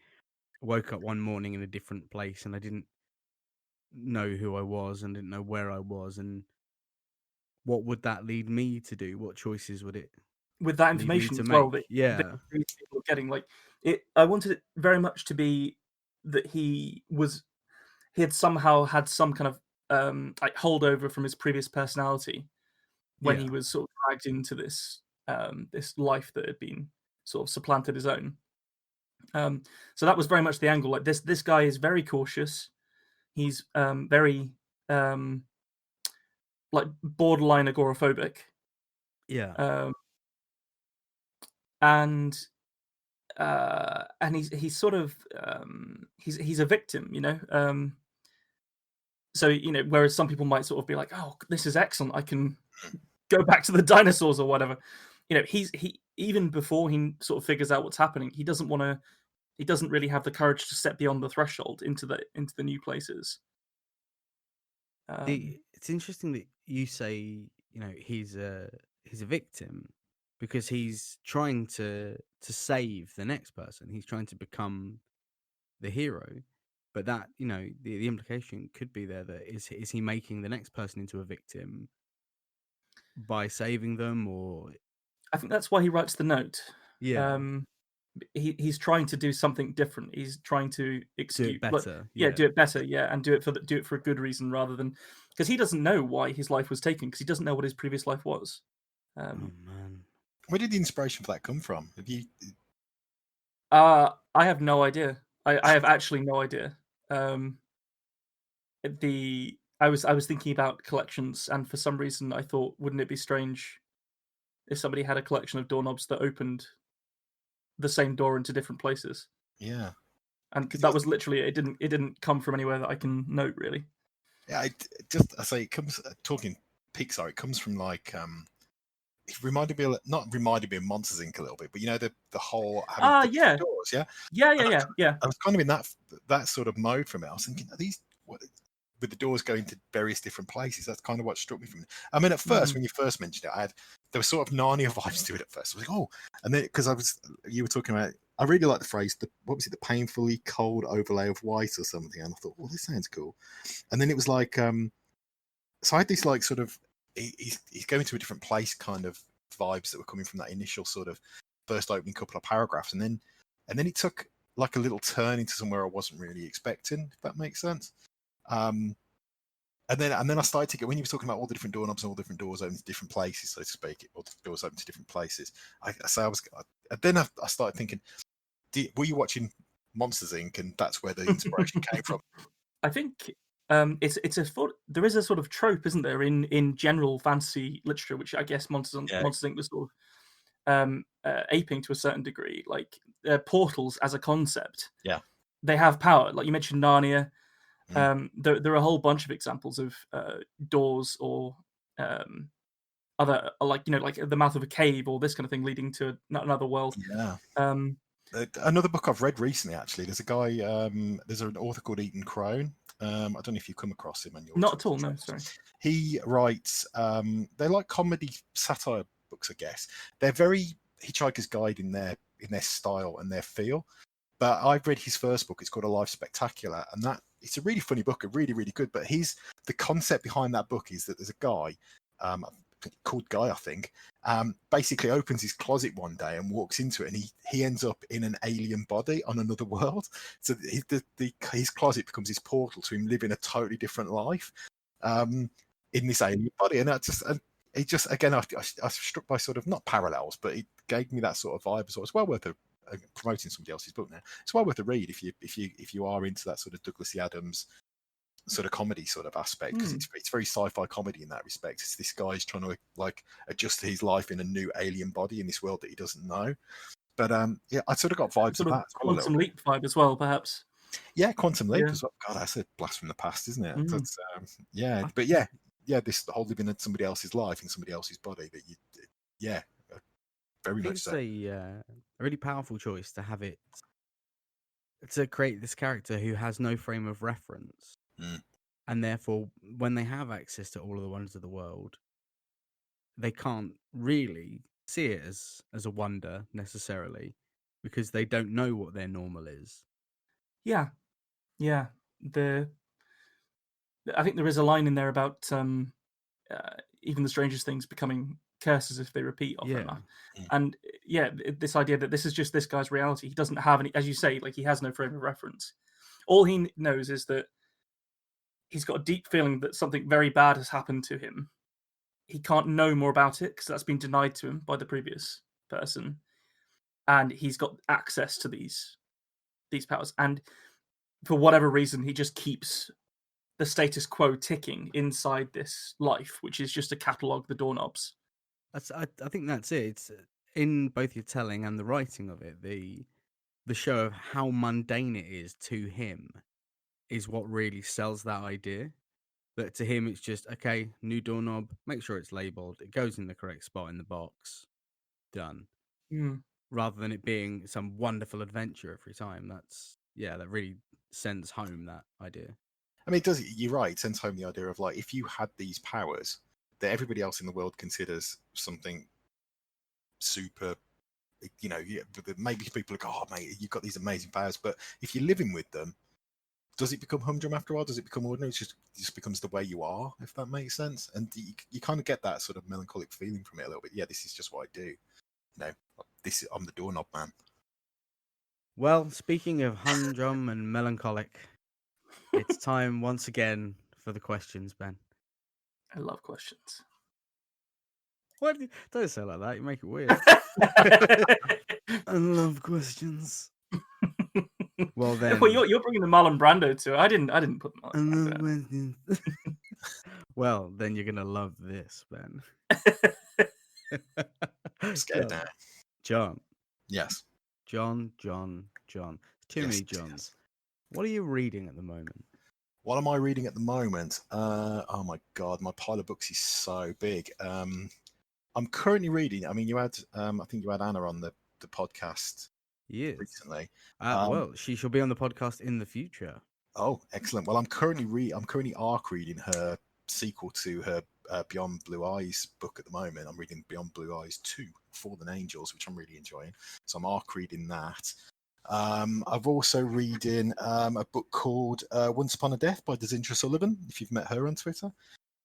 woke up one morning in a different place and I didn't know who I was and didn't know where I was, and what would that lead me to do? What choices would it with that lead me information to as well make? that Yeah. these people are getting, like it. I wanted it very much to be that he had somehow had some kind of like holdover from his previous personality when he was sort of dragged into this this life that had been sort of supplanted his own. So that was very much the angle. Like this guy is very cautious. He's very like borderline agoraphobic. Yeah. And he's sort of he's a victim, so whereas some people might sort of be like, oh, this is excellent, I can go back to the dinosaurs or whatever, he even before he sort of figures out what's happening, he doesn't really have the courage to step beyond the threshold into the new places. It's interesting that you say, he's a victim, because he's trying to save the next person. He's trying to become the hero, but that, the implication could be there that is he making the next person into a victim by saving them? Or I think that's why he writes the note. Yeah. He's trying to do something different. He's trying to do excuse it better. do it better, and do it for a good reason, rather than because he doesn't know why his life was taken, because he doesn't know what his previous life was. Oh man, where did the inspiration for that come from? Have you? I have no idea. I have actually no idea. I was thinking about collections, and for some reason I thought, wouldn't it be strange if somebody had a collection of doorknobs that opened the same door into different places? Yeah. And 'Cause that was literally it. Didn't come from anywhere that I can note really. Yeah, I say it comes talking Pixar. It comes from like it reminded me not reminded me of Monsters Inc. a little bit, but you know the whole having the Yeah, doors, yeah. yeah. I was kind of in that sort of mode from it. I was thinking, are these what, with the doors going to various different places? That's kind of what struck me from it. I mean, at first when you first mentioned it, there was sort of Narnia vibes to it at first. I was like, oh, and then because you were talking about. I really like the phrase. What was it? The painfully cold overlay of white or something. And I thought, well, this sounds cool. And then it was like, so I had this like sort of he's going to a different place kind of vibes that were coming from that initial sort of first opening couple of paragraphs, and then it took like a little turn into somewhere I wasn't really expecting, if that makes sense. And then I started to get when you were talking about all the different doorknobs and all different doors open to different places, so to speak, or the doors open to different places. Then I started thinking, were you watching Monsters Inc. and that's where the inspiration came from? I think there is a sort of trope, isn't there, in general fantasy literature, which I guess Monsters Inc. was sort of aping to a certain degree, like portals as a concept. Yeah, they have power. Like you mentioned, Narnia. There are a whole bunch of examples of doors or other, like like the mouth of a cave or this kind of thing leading to another world. Yeah. Another book I've read recently, actually. There's a guy. There's an author called Ethan Crone. I don't know if you've come across him. Not at all. No, sorry. He writes. They're like comedy satire books, I guess. They're very Hitchhiker's Guide in their style and their feel. But I've read his first book. It's called A Life Spectacular, and it's a really funny book, really, really good. But the concept behind that book is that there's a guy, called Guy, I think, basically opens his closet one day and walks into it, and he ends up in an alien body on another world. So his closet becomes his portal to him living a totally different life in this alien body. And it just again, I was struck by sort of not parallels, but it gave me that sort of vibe as well. It's well worth promoting somebody else's book now. It's well worth a read if you are into that sort of Douglas Adams sort of comedy sort of aspect, because it's very sci-fi comedy in that respect. It's this guy's trying to like adjust his life in a new alien body in this world that he doesn't know. But yeah, I sort of got vibes sort of of that. Quantum Leap vibe as well, perhaps. Yeah, Quantum Leap as well. God, that's a blast from the past, isn't it? That's but this the whole living in somebody else's life in somebody else's body that very much It's so. a really powerful choice to have it to create this character who has no frame of reference. And therefore, when they have access to all of the wonders of the world, they can't really see it as a wonder necessarily, because they don't know what their normal is. Yeah. I think there is a line in there about even the strangest things becoming curses if they repeat often enough. And this idea that this is just this guy's reality. He doesn't have any, as you say, like he has no frame of reference. All he knows is that he's got a deep feeling that something very bad has happened to him. He can't know more about it because that's been denied to him by the previous person. And he's got access to these powers. And for whatever reason, he just keeps the status quo ticking inside this life, which is just to catalogue the doorknobs. I think that's it. It's in both your telling and the writing of it, the show of how mundane it is to him is what really sells that idea. That to him, it's just, okay, new doorknob, make sure it's labelled, it goes in the correct spot in the box, done. Rather than it being some wonderful adventure every time. That really sends home that idea. I mean, you're right, it sends home the idea of like, if you had these powers that everybody else in the world considers something super, maybe people go, oh mate, you've got these amazing powers, but if you're living with them, does it become humdrum after a while? Does it become ordinary? It just becomes the way you are, if that makes sense. And you kind of get that sort of melancholic feeling from it a little bit. Yeah, this is just what I do. I'm the doorknob man. Well, speaking of humdrum and melancholic, it's time once again for the questions, Ben. I love questions. What? Don't say it like that. You make it weird. I love questions. Well then, Well, you're bringing the Marlon Brando to it. I didn't put the Marlon Brando. well then you're gonna love this, Ben. I'm scared now. John. Yes. John. Too many Johns. What are you reading at the moment? What am I reading at the moment? Oh my God, my pile of books is so big. I'm currently reading. I mean, you had, I think you had Anna on the podcast Yes. recently. Well, she shall be on the podcast in the future. Oh, excellent. Well, I'm currently arc reading her sequel to her Beyond Blue Eyes book at the moment. I'm reading Beyond Blue Eyes 2, Fallen Angels, which I'm really enjoying. So I'm arc reading that. I've also reading a book called Once Upon a Death by Desindra Sullivan, if you've met her on Twitter.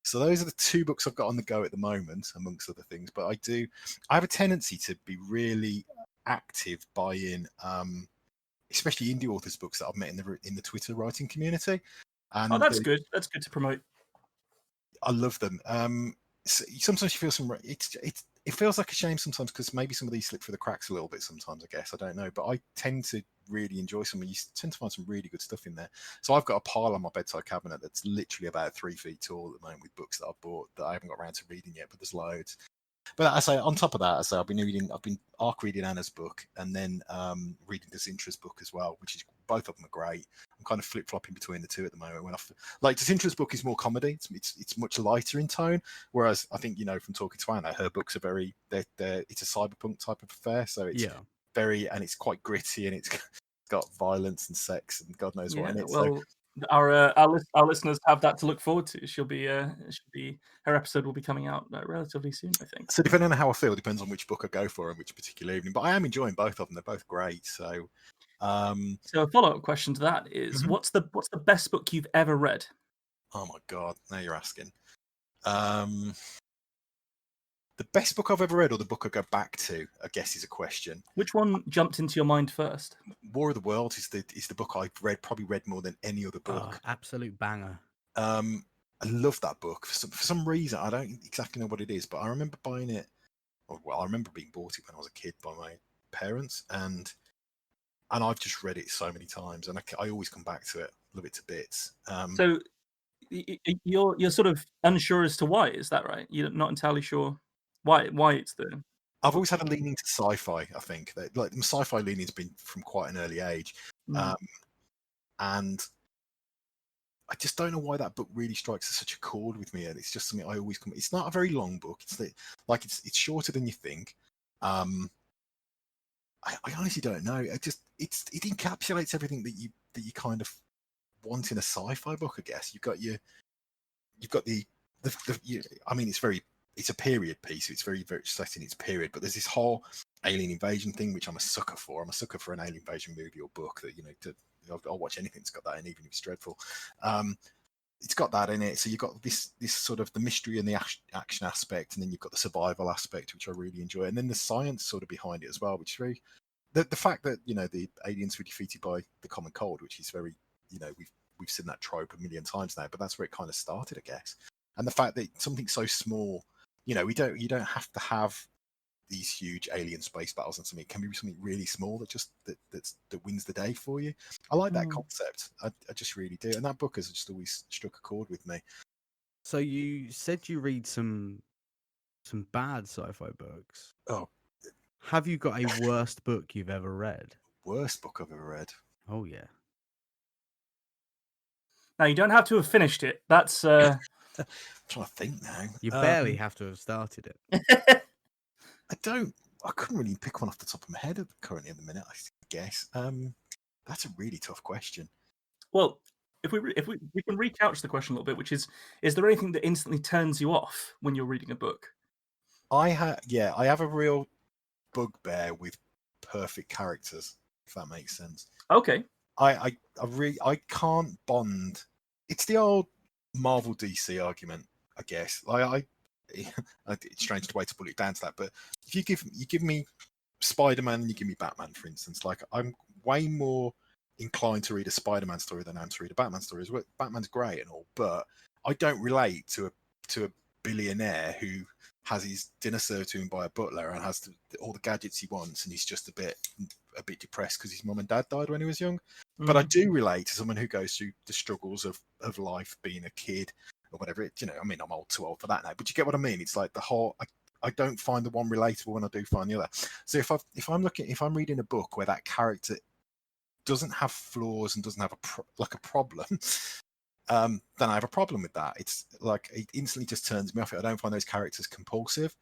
So those are the 2 books I've got on the go at the moment, amongst other things. But I have a tendency to be really active buying, especially indie authors' books that I've met in the Twitter writing community. And that's good. That's good to promote. I love them. Sometimes you feel it feels like a shame sometimes because maybe some of these slip through the cracks a little bit sometimes, I guess. I don't know. But I tend to really enjoy some. You tend to find some really good stuff in there. So I've got a pile on my bedside cabinet that's literally about 3 feet tall at the moment with books that I've bought that I haven't got around to reading yet, but there's loads. But I say on top of that, I've been arc reading Anna's book and then reading Desindra's book as well, which is both of them are great. I'm kind of flip flopping between the 2 at the moment. Like Desindra's book is more comedy; it's much lighter in tone. Whereas I think from talking to Anna, her books are very it's a cyberpunk type of affair, so it's very and it's quite gritty and it's got violence and sex and God knows what in it. Well, our listeners have that to look forward to. Her episode will be coming out relatively soon, I think. So depending on how I feel, depends on which book I go for and which particular evening. But I am enjoying both of them; they're both great. So, so a follow-up question to that is, what's the best book you've ever read? Oh my God! Now you're asking. The best book I've ever read, or the book I go back to, I guess is a question. Which one jumped into your mind first? War of the Worlds is the book I've probably read more than any other book. Oh, absolute banger. I love that book. For some reason, I don't exactly know what it is, but I remember buying it. Well, I remember being bought it when I was a kid by my parents, and I've just read it so many times, and I always come back to it. Love it to bits. So you're sort of unsure as to why, is that right? You're not entirely sure why it's the. I've always had a leaning to sci-fi. I think that like the sci-fi leaning's been from quite an early age, and I just don't know why that book really strikes such a chord with me. And it's just something I always come. It's not a very long book. It's shorter than you think. I honestly don't know. It encapsulates everything that you kind of want in a sci-fi book. I guess you've got the I mean, it's a period piece. It's very, very set in its period, but there's this whole alien invasion thing, which I'm a sucker for. I'm a sucker for an alien invasion movie or book that, I'll watch anything that's got that in, even if it's dreadful. It's got that in it. So you've got this sort of the mystery and the action aspect, and then you've got the survival aspect, which I really enjoy. And then the science sort of behind it as well, which is very, the fact that, the aliens were defeated by the common cold, which is very, we've seen that trope a million times now, but that's where it kind of started, I guess. And the fact that something so small, you don't have to have these huge alien space battles and something. It can be something really small that wins the day for you. I like that concept. I just really do. And that book has just always struck a chord with me. So you said you read some bad sci-fi books. Oh. Have you got a worst book you've ever read? Worst book I've ever read? Oh, yeah. Now, you don't have to have finished it. That's... I'm trying to think now. You barely have to have started it. I couldn't really pick one off the top of my head currently at the minute, I guess. That's a really tough question. Well, if we can recouch the question a little bit, which is there anything that instantly turns you off when you're reading a book? I have a real bugbear with perfect characters, if that makes sense. Okay. I can't bond. It's the old Marvel DC argument, I guess. It's strange the way to put it down to that, but if you give me Spider-Man and you give me Batman, for instance, like I'm way more inclined to read a Spider-Man story than I am to read a Batman story. Batman's great and all, but I don't relate to a billionaire who has his dinner served to him by a butler and has all the gadgets he wants, and he's just a bit a bit depressed because his mum and dad died when he was young. But I do relate to someone who goes through the struggles of life, being a kid or whatever. I mean, I'm too old for that now, but you get what I mean. It's like the whole. I don't find the one relatable when I do find the other. So if I'm reading a book where that character doesn't have flaws and doesn't have a problem, then I have a problem with that. It's like it instantly just turns me off. I don't find those characters compulsive.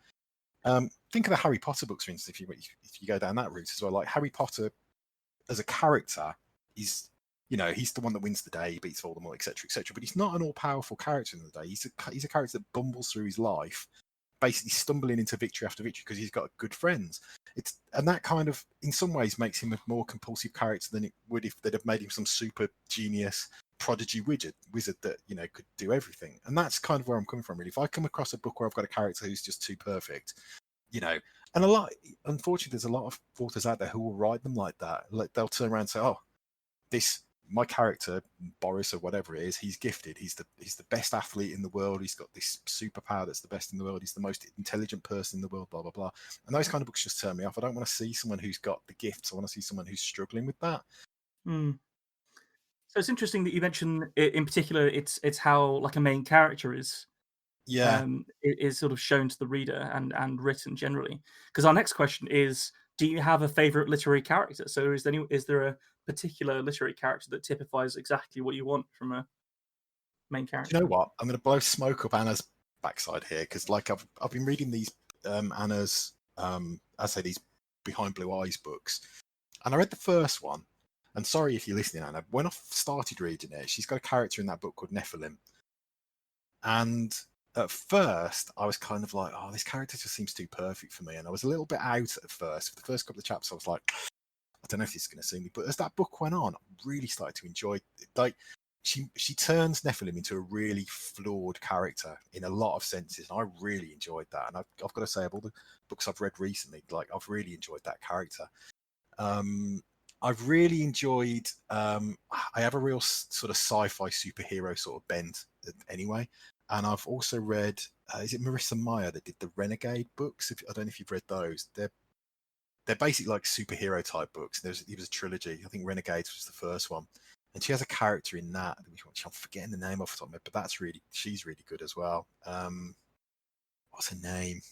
Think of the Harry Potter books, for instance. If you go down that route as well, like Harry Potter as a character is, he's the one that wins the day, he beats Voldemort, etc., etc. But he's not an all-powerful character in the day. He's a character that bumbles through his life, basically stumbling into victory after victory because he's got good friends. And that kind of, in some ways, makes him a more compulsive character than it would if they'd have made him some super genius prodigy wizard that could do everything. And that's kind of where I'm coming from, really. If I come across a book where I've got a character who's just too perfect, and unfortunately, there's a lot of authors out there who will write them like that. Like they'll turn around and say, "Oh, my character, Boris or whatever it is, he's gifted. He's the best athlete in the world. He's got this superpower that's the best in the world. He's the most intelligent person in the world, blah, blah, blah." And those kind of books just turn me off. I don't want to see someone who's got the gifts. I want to see someone who's struggling with that. So it's interesting that you mentioned, in particular, it's how like a main character is is sort of shown to the reader and written generally. Because our next question is, do you have a favorite literary character? So is there a particular literary character that typifies exactly what you want from a main character? Do you know what? I'm going to blow smoke up Anna's backside here because, like, I've been reading these Anna's these Behind Blue Eyes books, and I read the first one. And sorry if you're listening, Anna. When I started reading it, she's got a character in that book called Nephilim, and at first I was kind of like, "Oh, this character just seems too perfect for me," and I was a little bit out at first. For the first couple of chapters, I was like, I don't know if this is going to suit me. But as that book went on, I really started to enjoy it. Like, she turns Nephilim into a really flawed character in a lot of senses, and I really enjoyed that. And I've got to say, of all the books I've read recently, like, I've really enjoyed that character. I've really enjoyed. I have a real sort of sci-fi superhero sort of bent, anyway. And I've also read. Is it Marissa Meyer that did the Renegade books? I don't know if you've read those. They're basically like superhero type books. It was a trilogy. I think Renegades was the first one, and she has a character in that, which I'm forgetting the name off the top of my head, but she's really good as well. What's her name?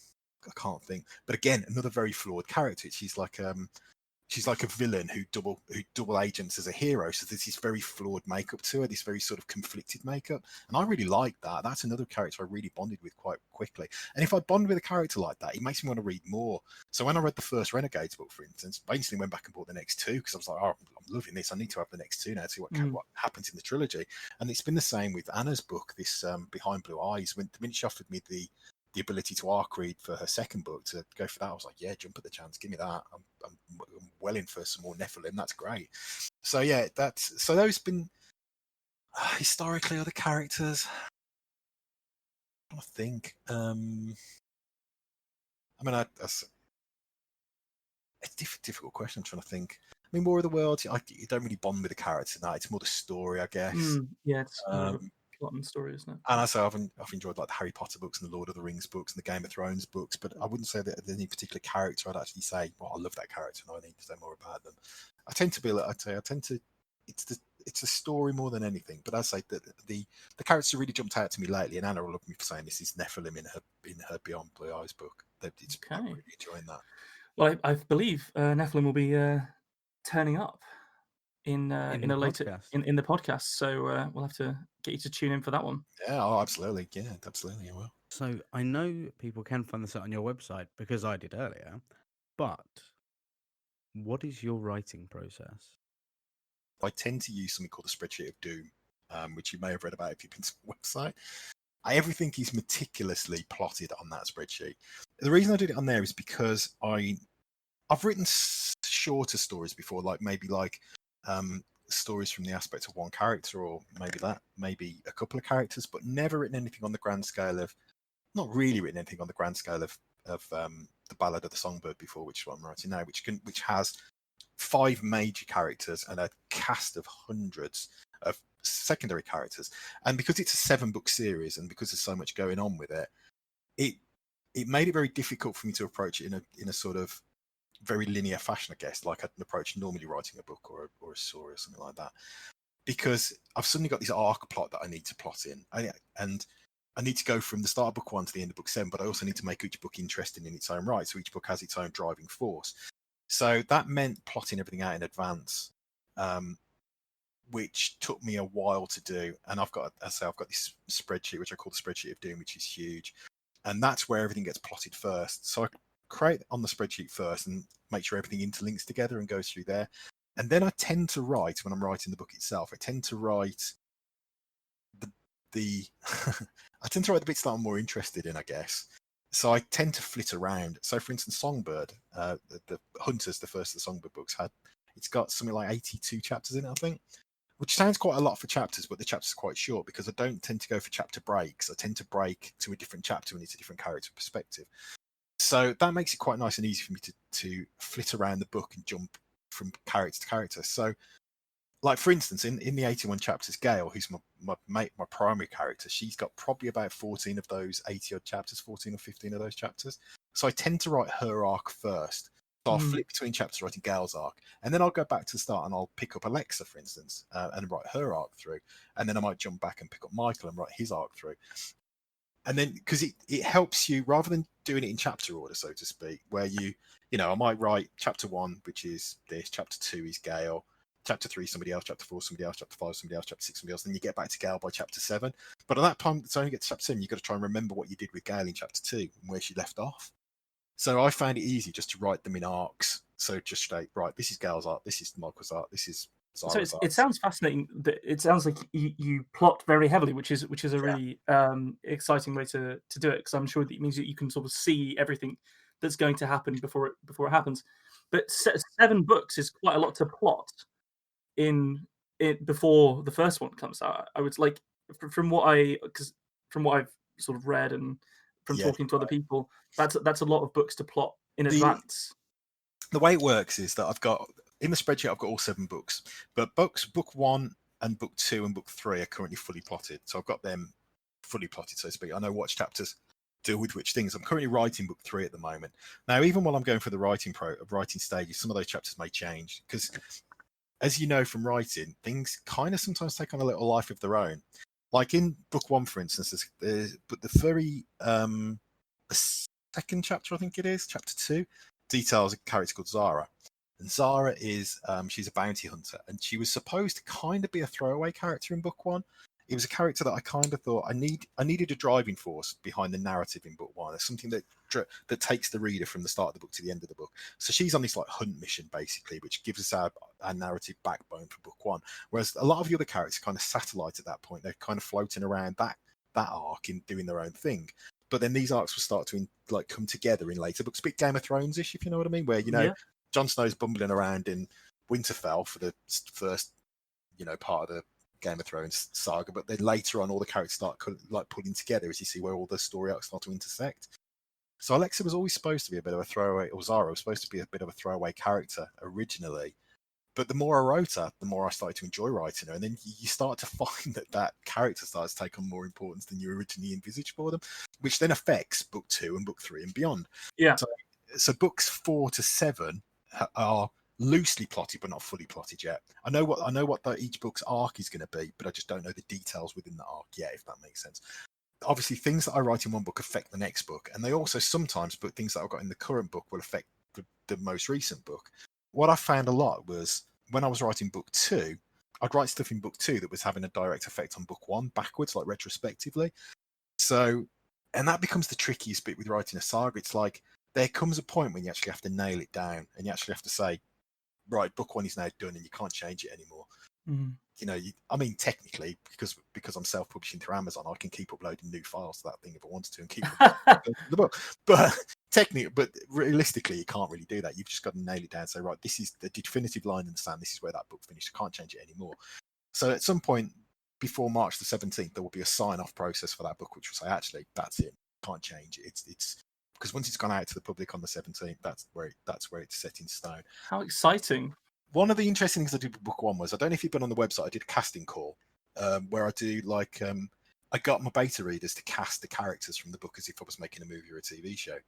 I can't think. But again, another very flawed character. She's like a villain who double agents as a hero. So there's this very flawed makeup to her, this very sort of conflicted makeup. And I really like that. That's another character I really bonded with quite quickly. And if I bond with a character like that, it makes me want to read more. So when I read the first Renegades book, for instance, I instantly went back and bought the next two because I was like, "Oh, I'm loving this. I need to have the next two now to see what happens in the trilogy." And it's been the same with Anna's book, this Behind Blue Eyes. When the minute she offered me the ability to arc read for her second book, to go for that, I was like, yeah, jump at the chance, give me that. I'm well in for some more Nephilim. That's great. So yeah, those been historically other characters. I think. I mean, it's a difficult question. I'm trying to think. I mean, War of the Worlds, you don't really bond with the character now. It's more the story, I guess. Yeah, it's plot and story, isn't it? And I say I've enjoyed like the Harry Potter books and the Lord of the Rings books and the Game of Thrones books, but I wouldn't say that there's any particular character I'd actually say, "Well, I love that character and I need to know more about them." I tend to it's a story more than anything. But I'd say that the characters really jumped out to me lately, and Anna will love me for saying this, is Nephilim in her Beyond Blue Eyes book. I'm really enjoying that. Well, I believe Nephilim will be turning up in a later podcast. in the podcast, so we'll have to get you to tune in for that one. Yeah, absolutely. Yeah, absolutely, I will. So I know people can find this out on your website because I did earlier, but what is your writing process? I tend to use something called the Spreadsheet of Doom, which you may have read about if you've been to the website. Everything is meticulously plotted on that spreadsheet. The reason I did it on there is because I've written shorter stories before, maybe stories from the aspect of one character, or maybe a couple of characters, but never written anything on the grand scale of, not really written anything on the grand scale of the Ballad of the Songbird before, which is what I'm writing now, which has 5 major characters and a cast of hundreds of secondary characters. And because it's a 7-book series, and because there's so much going on with it, it made it very difficult for me to approach it in a sort of very linear fashion, I guess, like I'd approach normally writing a book or a story or something like that. Because I've suddenly got this arc plot that I need to plot in, and I need to go from the start of book 1 to the end of book 7, but I also need to make each book interesting in its own right. So each book has its own driving force. So that meant plotting everything out in advance, which took me a while to do. And I've got this spreadsheet, which I call the spreadsheet of doom, which is huge. And that's where everything gets plotted first. So I create on the spreadsheet first and make sure everything interlinks together and goes through there. And then I tend to write, when I'm writing the book itself, I tend to write the I tend to write the bits that I'm more interested in, I guess. So I tend to flit around. So, for instance, Songbird, the Hunters, the first of the Songbird books, it's got something like 82 chapters in it, I think, which sounds quite a lot for chapters, but the chapters are quite short because I don't tend to go for chapter breaks. I tend to break to a different chapter when it's a different character perspective. So that makes it quite nice and easy for me to flit around the book and jump from character to character. So, like, for instance, in the 81 chapters, Gail, who's my primary character, she's got probably about 14 of those 80 odd chapters, 14 or 15 of those chapters. So I tend to write her arc first. So I'll flip between chapters writing Gail's arc, and then I'll go back to the start and I'll pick up Alexa, for instance, and write her arc through. And then I might jump back and pick up Michael and write his arc through. And then, because it helps you, rather than doing it in chapter order, so to speak, where I might write chapter 1, which is this, chapter 2 is Gail, chapter 3 somebody else, chapter 4 somebody else, chapter 5 somebody else, chapter 6 somebody else, then you get back to Gail by chapter 7. But at that time, it's only get to chapter 7, you've got to try and remember what you did with Gail in chapter 2 and where she left off. So I found it easy just to write them in arcs. So just straight, right, this is Gail's arc, this is Michael's arc, this is Zara's arc. It sounds fascinating. It sounds like you plot very heavily, which is a really exciting way to do it, because I'm sure that it means that you can sort of see everything that's going to happen before it happens. But 7 books is quite a lot to plot in it before the first one comes out. I would like, from what I've sort of read and from talking to other people, that's a lot of books to plot in advance. The way it works is that I've got, in the spreadsheet, I've got all 7 books, but book 1 and book 2 and book 3 are currently fully plotted. So I've got them fully plotted, so to speak. I know which chapters deal with which things. I'm currently writing book 3 at the moment. Now, even while I'm going through the writing stages, some of those chapters may change because, as you know from writing, things kind of sometimes take on a little life of their own. Like in book 1, for instance, but the second chapter, I think it is, chapter 2, details a character called Zara. And Zara is, she's a bounty hunter, and she was supposed to kind of be a throwaway character in book 1. It was a character that I kind of thought I needed a driving force behind the narrative in book 1. There's something that takes the reader from the start of the book to the end of the book. So she's on this like hunt mission, basically, which gives us our narrative backbone for book 1. Whereas a lot of the other characters kind of satellite at that point. They're kind of floating around that arc in doing their own thing. But then these arcs will start to come together in later books, a bit Game of Thrones-ish, if you know what I mean, where Jon Snow's bumbling around in Winterfell for the first, part of the Game of Thrones saga, but then later on, all the characters start pulling together as you see where all the story arcs start to intersect. So Alexa was always supposed to be a bit of a throwaway, or Zara was supposed to be a bit of a throwaway character originally. But the more I wrote her, the more I started to enjoy writing her. And then you start to find that character starts to take on more importance than you originally envisaged for them, which then affects book 2 and book 3 and beyond. Yeah. So books 4 to 7 are loosely plotted, but not fully plotted yet. I know what each book's arc is going to be, but I just don't know the details within the arc yet, if that makes sense. Obviously, things that I write in one book affect the next book, and they also sometimes, but things that I've got in the current book will affect the most recent book. What I found a lot was when I was writing book 2, I'd write stuff in book 2 that was having a direct effect on book 1 backwards, like retrospectively. So, and that becomes the trickiest bit with writing a saga. It's like there comes a point when you actually have to nail it down, and you actually have to say, right, book 1 is now done, and you can't change it anymore. Mm. Technically, because I'm self-publishing through Amazon, I can keep uploading new files to that thing if I wanted to and keep the book. But realistically, you can't really do that. You've just got to nail it down and say, right, this is the definitive line in the sand. This is where that book finished. I can't change it anymore. So at some point before March the 17th, there will be a sign-off process for that book, which will say, actually, that's it. Can't change it. It's because once it's gone out to the public on the 17th, that's where it's set in stone. How exciting! One of the interesting things I did with book 1 was, I don't know if you've been on the website, I did a casting call where I do I got my beta readers to cast the characters from the book as if I was making a movie or a TV show.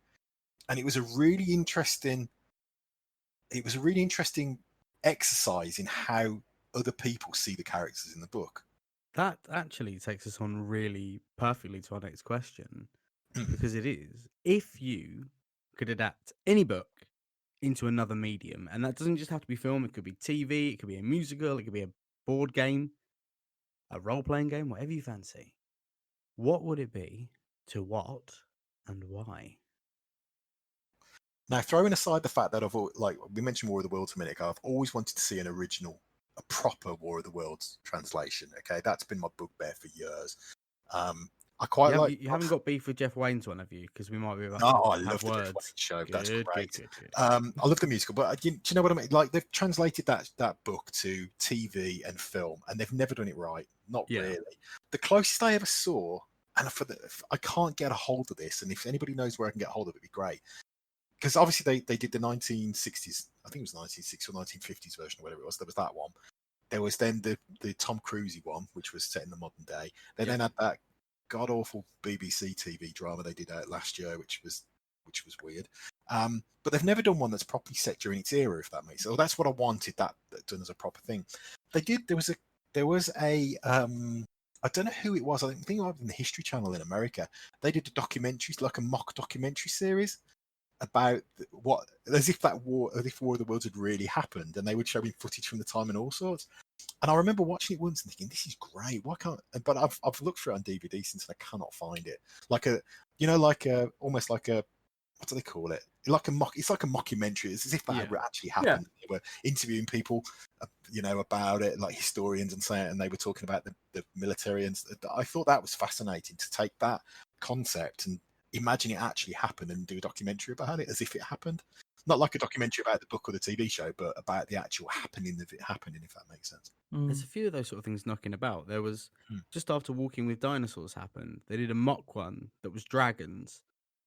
And it was a really interesting it was a really interesting exercise in how other people see the characters in the book. That actually takes us on really perfectly to our next question, Mm. because it is, if you could adapt any book into another medium, and that doesn't just have to be film, it could be TV, it could be a musical, it could be a board game, a role-playing game, whatever you fancy, what would it be, to what, and why? Now, throwing aside the fact that like we mentioned War of the Worlds a minute ago, I've always wanted to see an original, a proper War of the Worlds translation. Okay, that's been my bugbear for years. I quite like. You haven't got beef with Jeff Wayne's one, have you? Because we might be about Oh, to I have love the Jeff words. Wayne show. Good, That's great. good. I love the musical, but do you know what I mean? Like they've translated that book to TV and film, and they've never done it right. Not Yeah. really. The closest I ever saw, and I can't get a hold of this, and if anybody knows where I can get a hold of it, it'd be great. Because obviously they did the 1960s, I think it was 1960s or 1950s version or whatever it was. There was that one. There was then the Tom Cruisey one, which was set in the modern day. They then had that god awful BBC TV drama they did out last year, which was weird. But they've never done one that's properly set during its era, if that makes sense. So that's what I wanted that done as a proper thing. They did. There was a I don't know who it was. I think it was in the History Channel in America. They did a documentary, like a mock documentary series about as if War of the Worlds had really happened, and they would show me footage from the time and all sorts. And I remember watching it once and thinking, "This is great. Why can't?" But I've looked for it on DVD since, and I cannot find it. Almost like a, what do they call it? It's like a mockumentary. It's as if that had actually happened. Yeah. They were interviewing people, about it, like historians and they were talking about the military. And I thought that was fascinating to take that concept and imagine it actually happened and do a documentary about it as if it happened. Not like a documentary about the book or the TV show, but about the actual happening of it happening, if that makes sense. There's a few of those sort of things knocking about. There was, just after Walking with Dinosaurs happened, they did a mock one that was dragons,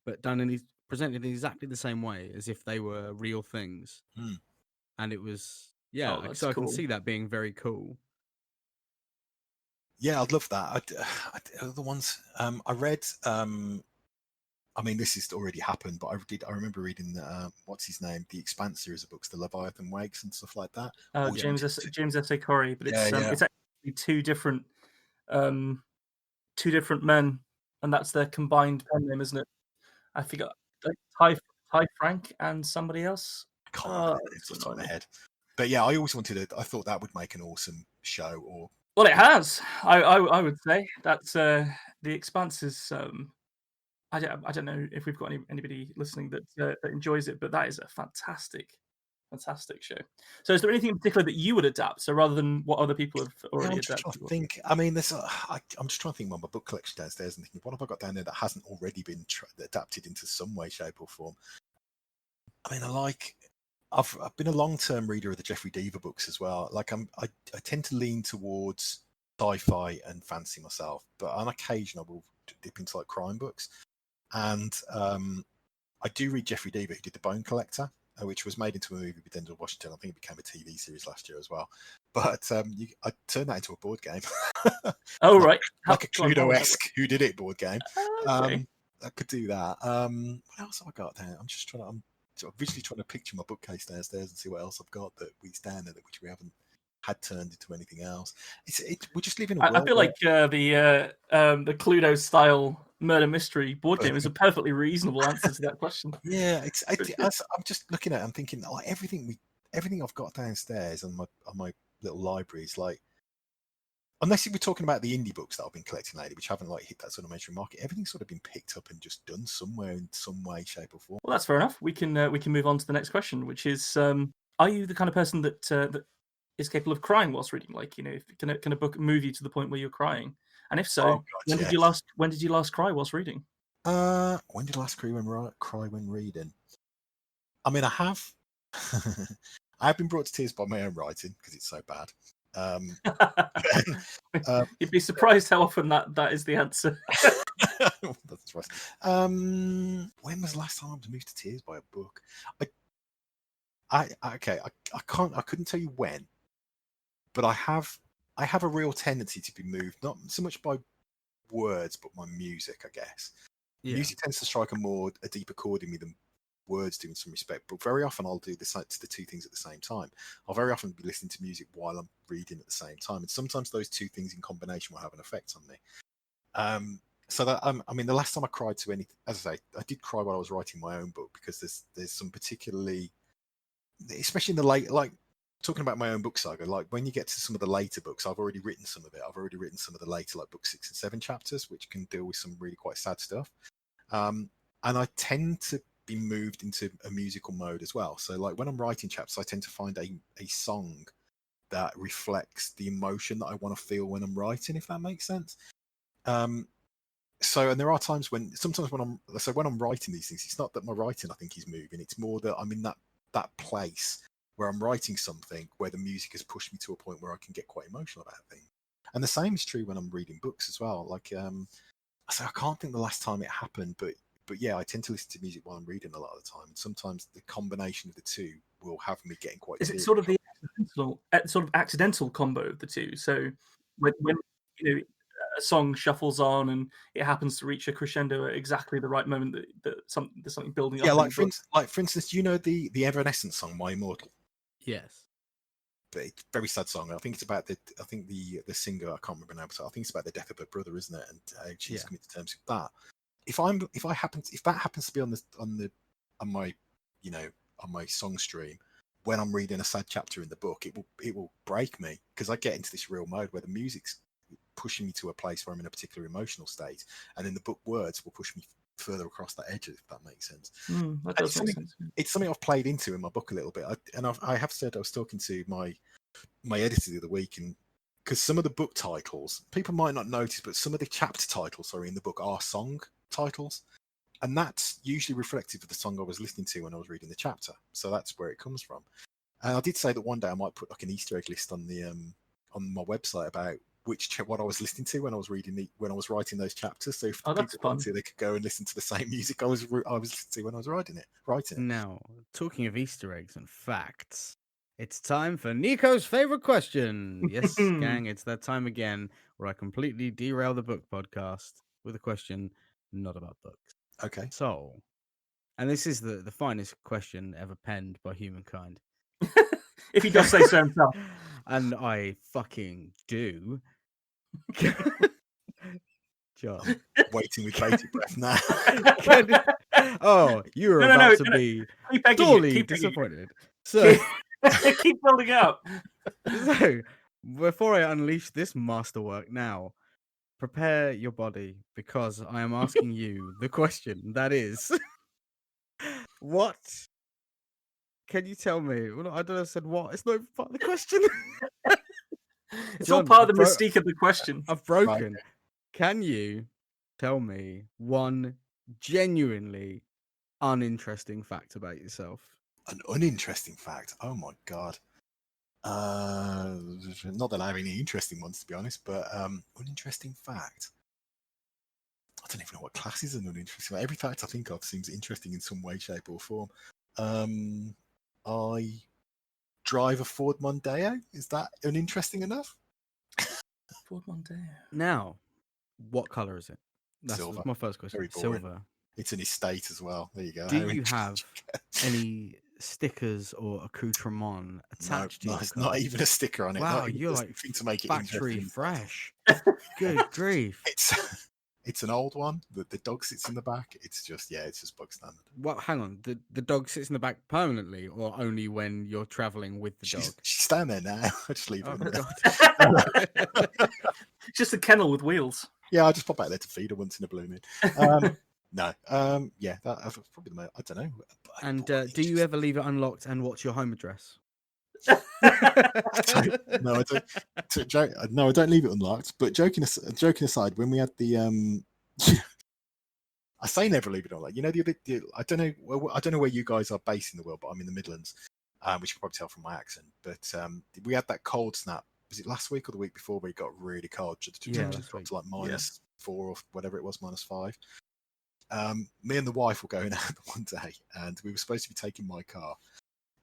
but presented in exactly the same way as if they were real things. And it was, so I can see that being very cool. Yeah, I'd love that. The ones I read, I mean, this has already happened, but I remember reading what's his name, the Expanse series of books, the Leviathan Wakes and stuff like that. James S. A. Corey, but it's actually two different men, and that's their combined pen name, isn't it? I forgot. Ty Frank and somebody else. I can't remember off the top of my head. But yeah, I always I thought that would make an awesome show. Well, it has. I would say that's the Expanse is. I don't know if we've got anybody listening that enjoys it, but that is a fantastic show. So, is there anything in particular that you would adapt? So, rather than what other people have already adapted? I mean, I'm just trying to think about my book collection downstairs and thinking, what have I got down there that hasn't already been adapted into some way, shape, or form? I mean, I've been a long-term reader of the Jeffrey Deaver books as well. Like, I tend to lean towards sci-fi and fantasy myself, but on occasion I will dip into like crime books. And I do read Jeffrey Deaver, who did The Bone Collector, which was made into a movie with Denzel Washington. I think it became a TV series last year as well. But I turned that into a board game. Oh, right. Like a Cluedo-esque Who Did It board game. Okay. I could do that. What else have I got there? I'm visually trying to picture my bookcase downstairs and see what else I've got that we stand there, which we haven't had turned into anything else. We just live in a world. I feel like the Cluedo style murder mystery board game is a perfectly reasonable answer to that question. Yeah, I'm just looking at it, I'm thinking, like, everything I've got downstairs on my little libraries, like, unless we're talking about the indie books that I've been collecting lately, which haven't like hit that sort of mainstream market, everything's sort of been picked up and just done somewhere in some way, shape, or form. Well, that's fair enough. We can move on to the next question, which is, are you the kind of person that is capable of crying whilst reading? Like, can a book move you to the point where you're crying? And if so, when did you last cry whilst reading? When did I last cry when reading? I mean, I have. I have been brought to tears by my own writing because it's so bad. You'd be surprised how often that is the answer. That's right. When was the last time I was moved to tears by a book? I couldn't tell you when, but I have a real tendency to be moved, not so much by words, but my music, I guess. Yeah. Music tends to strike a deeper chord in me than words do in some respect, but very often I'll do the two things at the same time. I'll very often be listening to music while I'm reading at the same time, and sometimes those two things in combination will have an effect on me. So that I mean, the last time I cried to anything, as I say, I did cry while I was writing my own book, because there's some particularly, especially in the late, like talking about my own book saga, like when you get to some of the later books, I've already written some of it. I've already written some of the later, like book 6 and 7 chapters, which can deal with some really quite sad stuff. And I tend to be moved into a musical mode as well. So like when I'm writing chapters, I tend to find a song that reflects the emotion that I want to feel when I'm writing, if that makes sense. So, and there are times sometimes when I'm writing these things, it's not that my writing I think is moving, it's more that I'm in that place where I'm writing something where the music has pushed me to a point where I can get quite emotional about things. And the same is true when I'm reading books as well. Like, so I can't think the last time it happened, but yeah, I tend to listen to music while I'm reading a lot of the time. And sometimes the combination of the two will have me getting quite. Is it sort of the accidental combo of the two? So when you know a song shuffles on and it happens to reach a crescendo at exactly the right moment that there's something building up. Yeah, like for instance, do you know the Evanescence song "My Immortal"? Yes. But it's a very sad song. I think it's about the singer, I can't remember now, but I think it's about the death of her brother, isn't it? And she's coming to terms with that. If that happens to be on my song stream when I'm reading a sad chapter in the book, it will break me, because I get into this real mode where the music's pushing me to a place where I'm in a particular emotional state, and then the book words will push me further across that edge, if that makes sense. That does make sense. It's something I've played into in my book a little bit. I have said, I was talking to my editor the other week, and because some of the book titles people might not notice, but some of the chapter titles in the book are song titles, and that's usually reflective of the song I was listening to when I was reading the chapter. So that's where it comes from. And I did say that one day I might put like an Easter egg list on my website about what I was listening to when I was writing those chapters. So if people wanted, they could go and listen to the same music I was listening to when I was writing it. Now, talking of Easter eggs and facts, it's time for Nico's favorite question. Yes, gang, it's that time again where I completely derail the book podcast with a question not about books. Okay. So, and this is the finest question ever penned by humankind. If he does say so himself. And I fucking do. John, waiting with bated breath now. You were about to be sorely disappointed. So keep building up. So before I unleash this masterwork now, prepare your body, because I am asking you the question that is, what can you tell me? Well, I don't know. I said what? It's not part of the question. It's all part of the mystique of the question. I've broken. Right. Can you tell me one genuinely uninteresting fact about yourself? An uninteresting fact? Oh my god. Not that I have any interesting ones, to be honest, but uninteresting fact. I don't even know what class is an uninteresting fact. Every fact I think of seems interesting in some way, shape, or form. I drive a Ford Mondeo. Is that uninteresting enough? Ford Mondeo. Now, what color is it? Silver. That's my first question. Silver. It's an estate as well. There you go. Do you have any stickers or accoutrement attached to it? It's not even a sticker on it. Wow, you're like to make it factory fresh. Good grief. It's an old one. The dog sits in the back. It's just bog standard. Well, hang on. The dog sits in the back permanently, or only when you're traveling with the dog? She's standing there now. I just leave her in there. It's just a kennel with wheels. Yeah, I just pop out there to feed her once in a blue moon. No. That's probably the most. I don't know. And do you ever leave it unlocked? And what's your home address? No, I don't leave it unlocked. But joking aside, when we had the I say never leave it unlocked. You know, I don't know where you guys are based in the world, but I'm in the Midlands, which you can probably tell from my accent. But we had that cold snap. Was it last week or the week before where it got really cold? The temperature dropped to like -4 or whatever it was, -5. Me and the wife were going out one day, and we were supposed to be taking my car,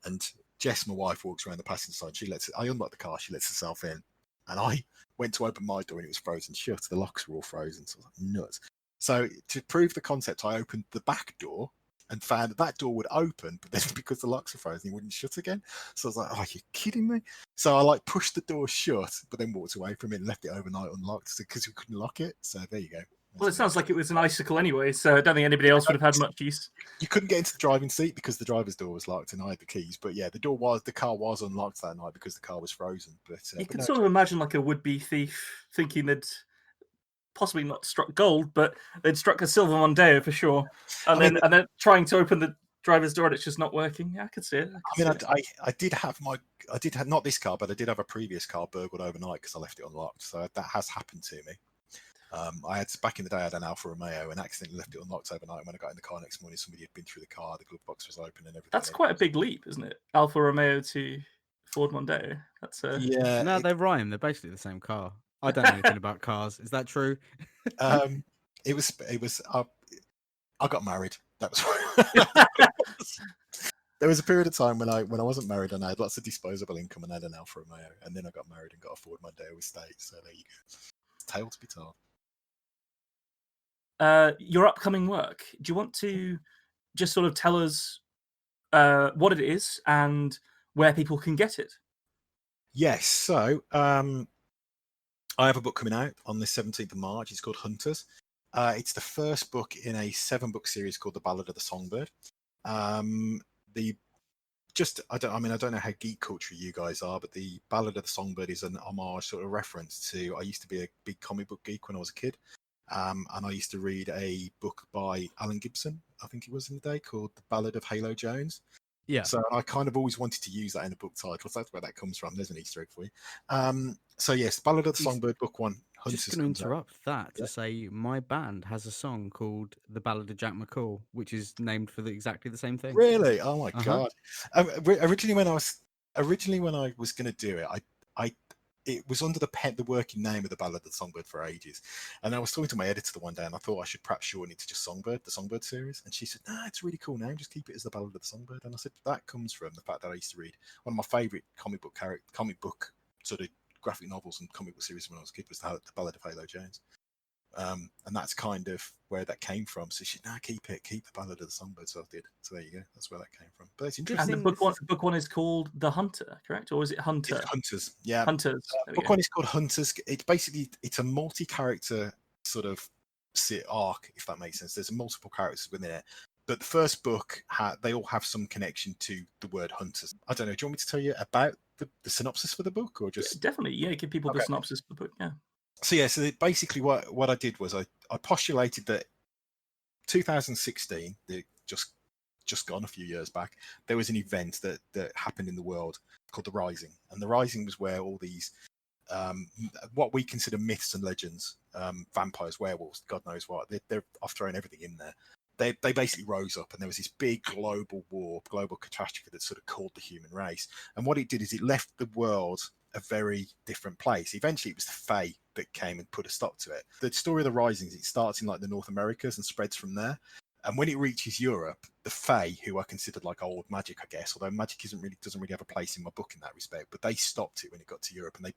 and Jess, my wife, walks around the passenger side. I unlock the car, she lets herself in, and I went to open my door and it was frozen shut. The locks were all frozen, so I was like, nuts. So to prove the concept, I opened the back door and found that door would open, but then because the locks were frozen, it wouldn't shut again. So I was like, "Oh, you're kidding me!" So I like pushed the door shut, but then walked away from it and left it overnight unlocked because we couldn't lock it. So there you go. Well, it sounds like it was an icicle anyway, so I don't think anybody else would have had much use. You couldn't get into the driving seat because the driver's door was locked and I had the keys. But yeah, the car was unlocked that night because the car was frozen. But You but can no, sort of imagine like a would-be thief thinking they'd possibly not struck gold, but they'd struck a silver Mondeo for sure, and then trying to open the driver's door and it's just not working. Yeah, I could see it. I did have not this car, but I did have a previous car burgled overnight because I left it unlocked. So that has happened to me. I had back in the day, I had an Alfa Romeo and accidentally left it unlocked overnight. And when I got in the car next morning, somebody had been through the car, the glove box was open, and everything. That's quite a big leap, isn't it? Alfa Romeo to Ford Mondeo. That's yeah. No, they rhyme. They're basically the same car. I don't know anything about cars. Is that true? It was. I got married. That was. There was a period of time when I wasn't married and I had lots of disposable income and I had an Alfa Romeo, and then I got married and got a Ford Mondeo estate. So there you go. Tale to be told. Your upcoming work. Do you want to just sort of tell us what it is and where people can get it? Yes. So I have a book coming out on the 17th of March. It's called Hunters. It's the first book in a 7-book series called The Ballad of the Songbird. I don't know how geek culture you guys are, but the Ballad of the Songbird is an homage, sort of reference to. I used to be a big comic book geek when I was a kid, and I used to read a book by Alan Gibson, I think it was in the day, called The Ballad of Halo Jones. Yeah. So I kind of always wanted to use that in a book title. So that's where that comes from. There's an Easter egg for you. So yes, Ballad of the Songbird, book 1. Just going to interrupt that to say my band has a song called "The Ballad of Jack McCall," which is named for exactly the same thing. Really? Oh my god! Originally, when I was going to do it, it was under the working name of The Ballad of the Songbird for ages, and I was talking to my editor the one day, and I thought I should perhaps shorten it to just Songbird, the Songbird series, and she said, "Nah, it's a really cool name. Just keep it as The Ballad of the Songbird." And I said, "That comes from the fact that I used to read one of my favourite comic book sort of graphic novels and comic book series when I was a kid was the Ballad of Halo Jones." And that's kind of where that came from. So she said, "No, keep The Ballad of the Songbird." So I did. So there you go. That's where that came from. But it's interesting. And the book one is called The Hunter, correct? Or is it Hunter? It's Hunters. Yeah. Hunters. Book 1 is called Hunters. It's a multi-character sort of arc, if that makes sense. There's multiple characters within it. But the first book, they all have some connection to the word hunters. I don't know. Do you want me to tell you about the synopsis for the book, or just definitely? Yeah, give people the synopsis for the book. Yeah. So basically, what I did was I postulated that 2016, just gone a few years back, there was an event that happened in the world called the Rising, and the Rising was where all these what we consider myths and legends, vampires, werewolves, God knows what. I've thrown everything in there. They basically rose up, and there was this big global catastrophe that sort of called the human race. And what it did is it left the world a very different place. Eventually, it was the Fae that came and put a stop to it. The story of the Risings, it starts in like the North Americas and spreads from there. And when it reaches Europe, the Fae, who are considered like old magic, I guess, although magic doesn't really have a place in my book in that respect, but they stopped it when it got to Europe, and they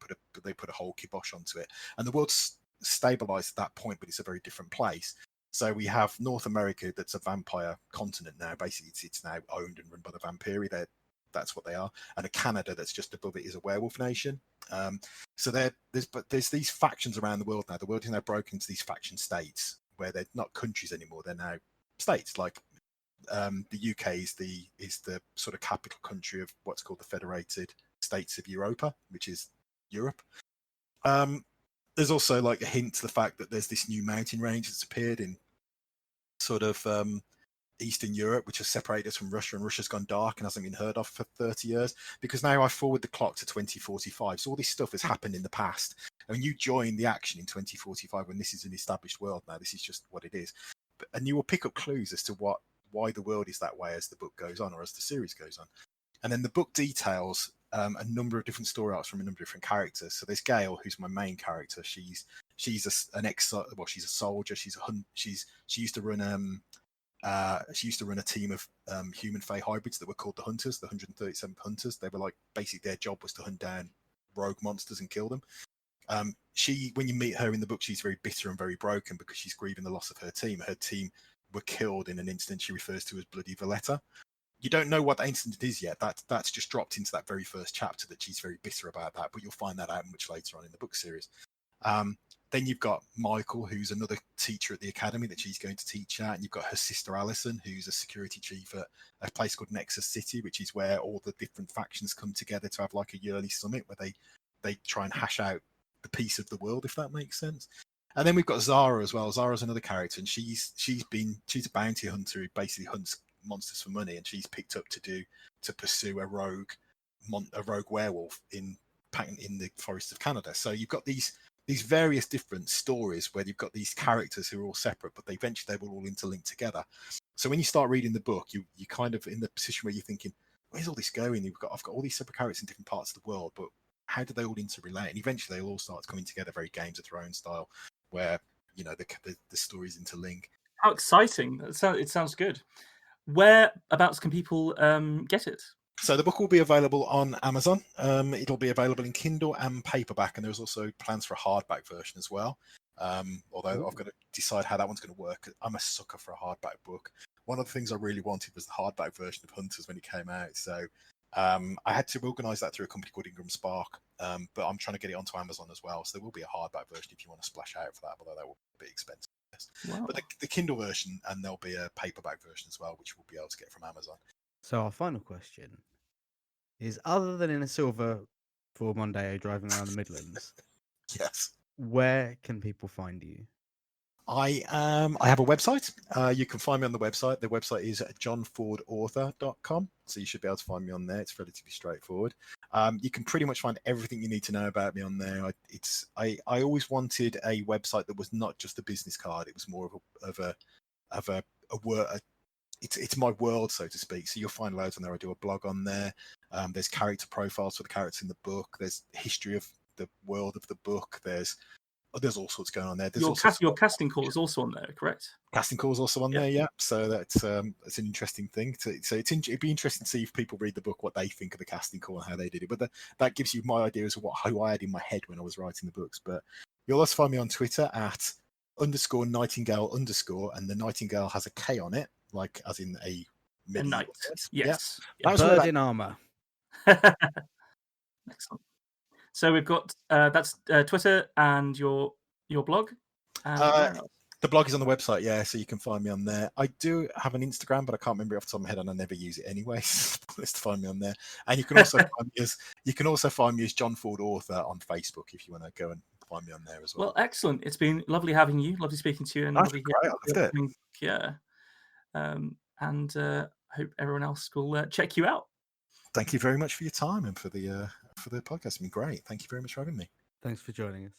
put a whole kibosh onto it. And the world's stabilized at that point, but it's a very different place. So we have North America, that's a vampire continent now. Basically, it's now owned and run by the Vampiri. That's what they are. And a Canada that's just above it is a werewolf nation. So there's these factions around the world now. The world is now broken into these faction states where they're not countries anymore. They're now states. Like the UK is the sort of capital country of what's called the Federated States of Europa, which is Europe. There's also like a hint to the fact that there's this new mountain range that's appeared in sort of Eastern Europe, which has separated us from Russia, and Russia's gone dark and hasn't been heard of for 30 years, because now I forward the clock to 2045. So all this stuff has happened in the past. And you join the action in 2045 when this is an established world now. This is just what it is. And you will pick up clues as to why the world is that way as the book goes on, or as the series goes on. And then the book details a number of different story arcs from a number of different characters. So there's Gail, who's my main character. She's she's a soldier. She used to run a team of human Fae hybrids that were called the Hunters, the 137th Hunters. They were like, basically their job was to hunt down rogue monsters and kill them. When you meet her in the book, she's very bitter and very broken because she's grieving the loss of her team. Her team were killed in an incident she refers to as Bloody Valletta. You don't know what that incident is yet. That's just dropped into that very first chapter, that she's very bitter about that, but you'll find that out much later on in the book series. Then you've got Michael, who's another teacher at the academy that she's going to teach at, and you've got her sister Alison, who's a security chief at a place called Nexus City, which is where all the different factions come together to have like a yearly summit where they try and hash out the peace of the world, if that makes sense. And then we've got Zara as well. Zara's another character, and she's a bounty hunter who basically hunts monsters for money, and she's picked up to pursue a rogue werewolf in the forests of Canada. So you've got these various different stories where you've got these characters who are all separate, but they will all interlink together. So when you start reading the book, you kind of in the position where you're thinking, where's all this going? I've got all these separate characters in different parts of the world, but how do they all interrelate? And eventually they'll all start coming together, very Games of Thrones style, where the stories interlink. How exciting! It sounds good. Whereabouts can people get it? So the book will be available on Amazon. It'll be available in Kindle and paperback, and there's also plans for a hardback version as well. Although I've got to decide how that one's going to work. I'm a sucker for a hardback book. One of the things I really wanted was the hardback version of Hunters when it came out. So I had to organise that through a company called Ingram Spark, but I'm trying to get it onto Amazon as well. So there will be a hardback version if you want to splash out for that, although that will be expensive. Wow. But the Kindle version, and there'll be a paperback version as well, which we'll be able to get from Amazon. So our final question is, other than in a silver Ford Mondeo driving around the Midlands, yes, where can people find you? I have a website. You can find me on the website. The website is johnfordauthor.com. So you should be able to find me on there. It's relatively straightforward. You can pretty much find everything you need to know about me on there. I always wanted a website that was not just a business card. It was more of a word. It's my world, so to speak. So you'll find loads on there. I do a blog on there. There's character profiles for the characters in the book. There's history of the world of the book. There's all sorts going on there. Your casting call is also on there, correct? Casting call is also on there, yeah. So that's an interesting thing. It'd be interesting to see if people read the book what they think of the casting call and how they did it. But that gives you my ideas of who I had in my head when I was writing the books. But you'll also find me on Twitter at _Nightingale_, and the Nightingale has a K on it, like as in a knight. Yes, yeah. Bird in armor. Excellent. So we've got that's Twitter and your blog. And the blog is on the website, yeah. So you can find me on there. I do have an Instagram, but I can't remember it off the top of my head, and I never use it anyway. So please find me on there. And you can also find me as John Ford Author on Facebook if you want to go and find me on there as well. Well, excellent. It's been lovely having you. Lovely speaking to you. And lovely great. I loved it. Yeah. And hope everyone else will check you out. Thank you very much for your time and for the podcast. It's been great. Thank you very much for having me. Thanks for joining us.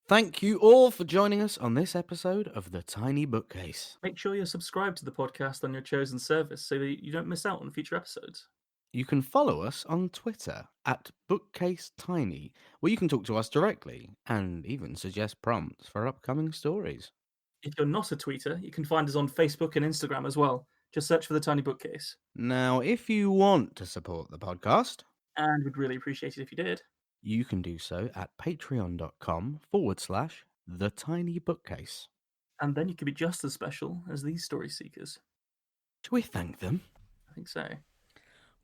Thank you all for joining us on this episode of The Tiny Bookcase. Make sure you're subscribed to the podcast on your chosen service so that you don't miss out on future episodes. You can follow us on Twitter at BookcaseTiny, where you can talk to us directly and even suggest prompts for upcoming stories. If you're not a tweeter, you can find us on Facebook and Instagram as well. Just search for The Tiny Bookcase. Now, if you want to support the podcast, and we'd really appreciate it if you did, you can do so at patreon.com/The Tiny Bookcase. And then you could be just as special as these story seekers. Should we thank them? I think so.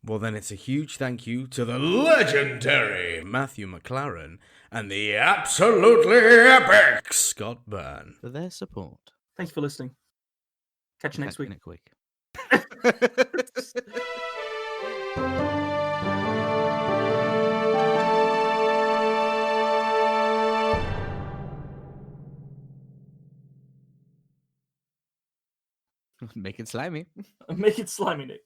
Well, then it's a huge thank you to the legendary Matthew McLaren and the absolutely epic Scott Byrne for their support. Thank you for listening. Catch you next week. Make it slimy. Make it slimy, Nick.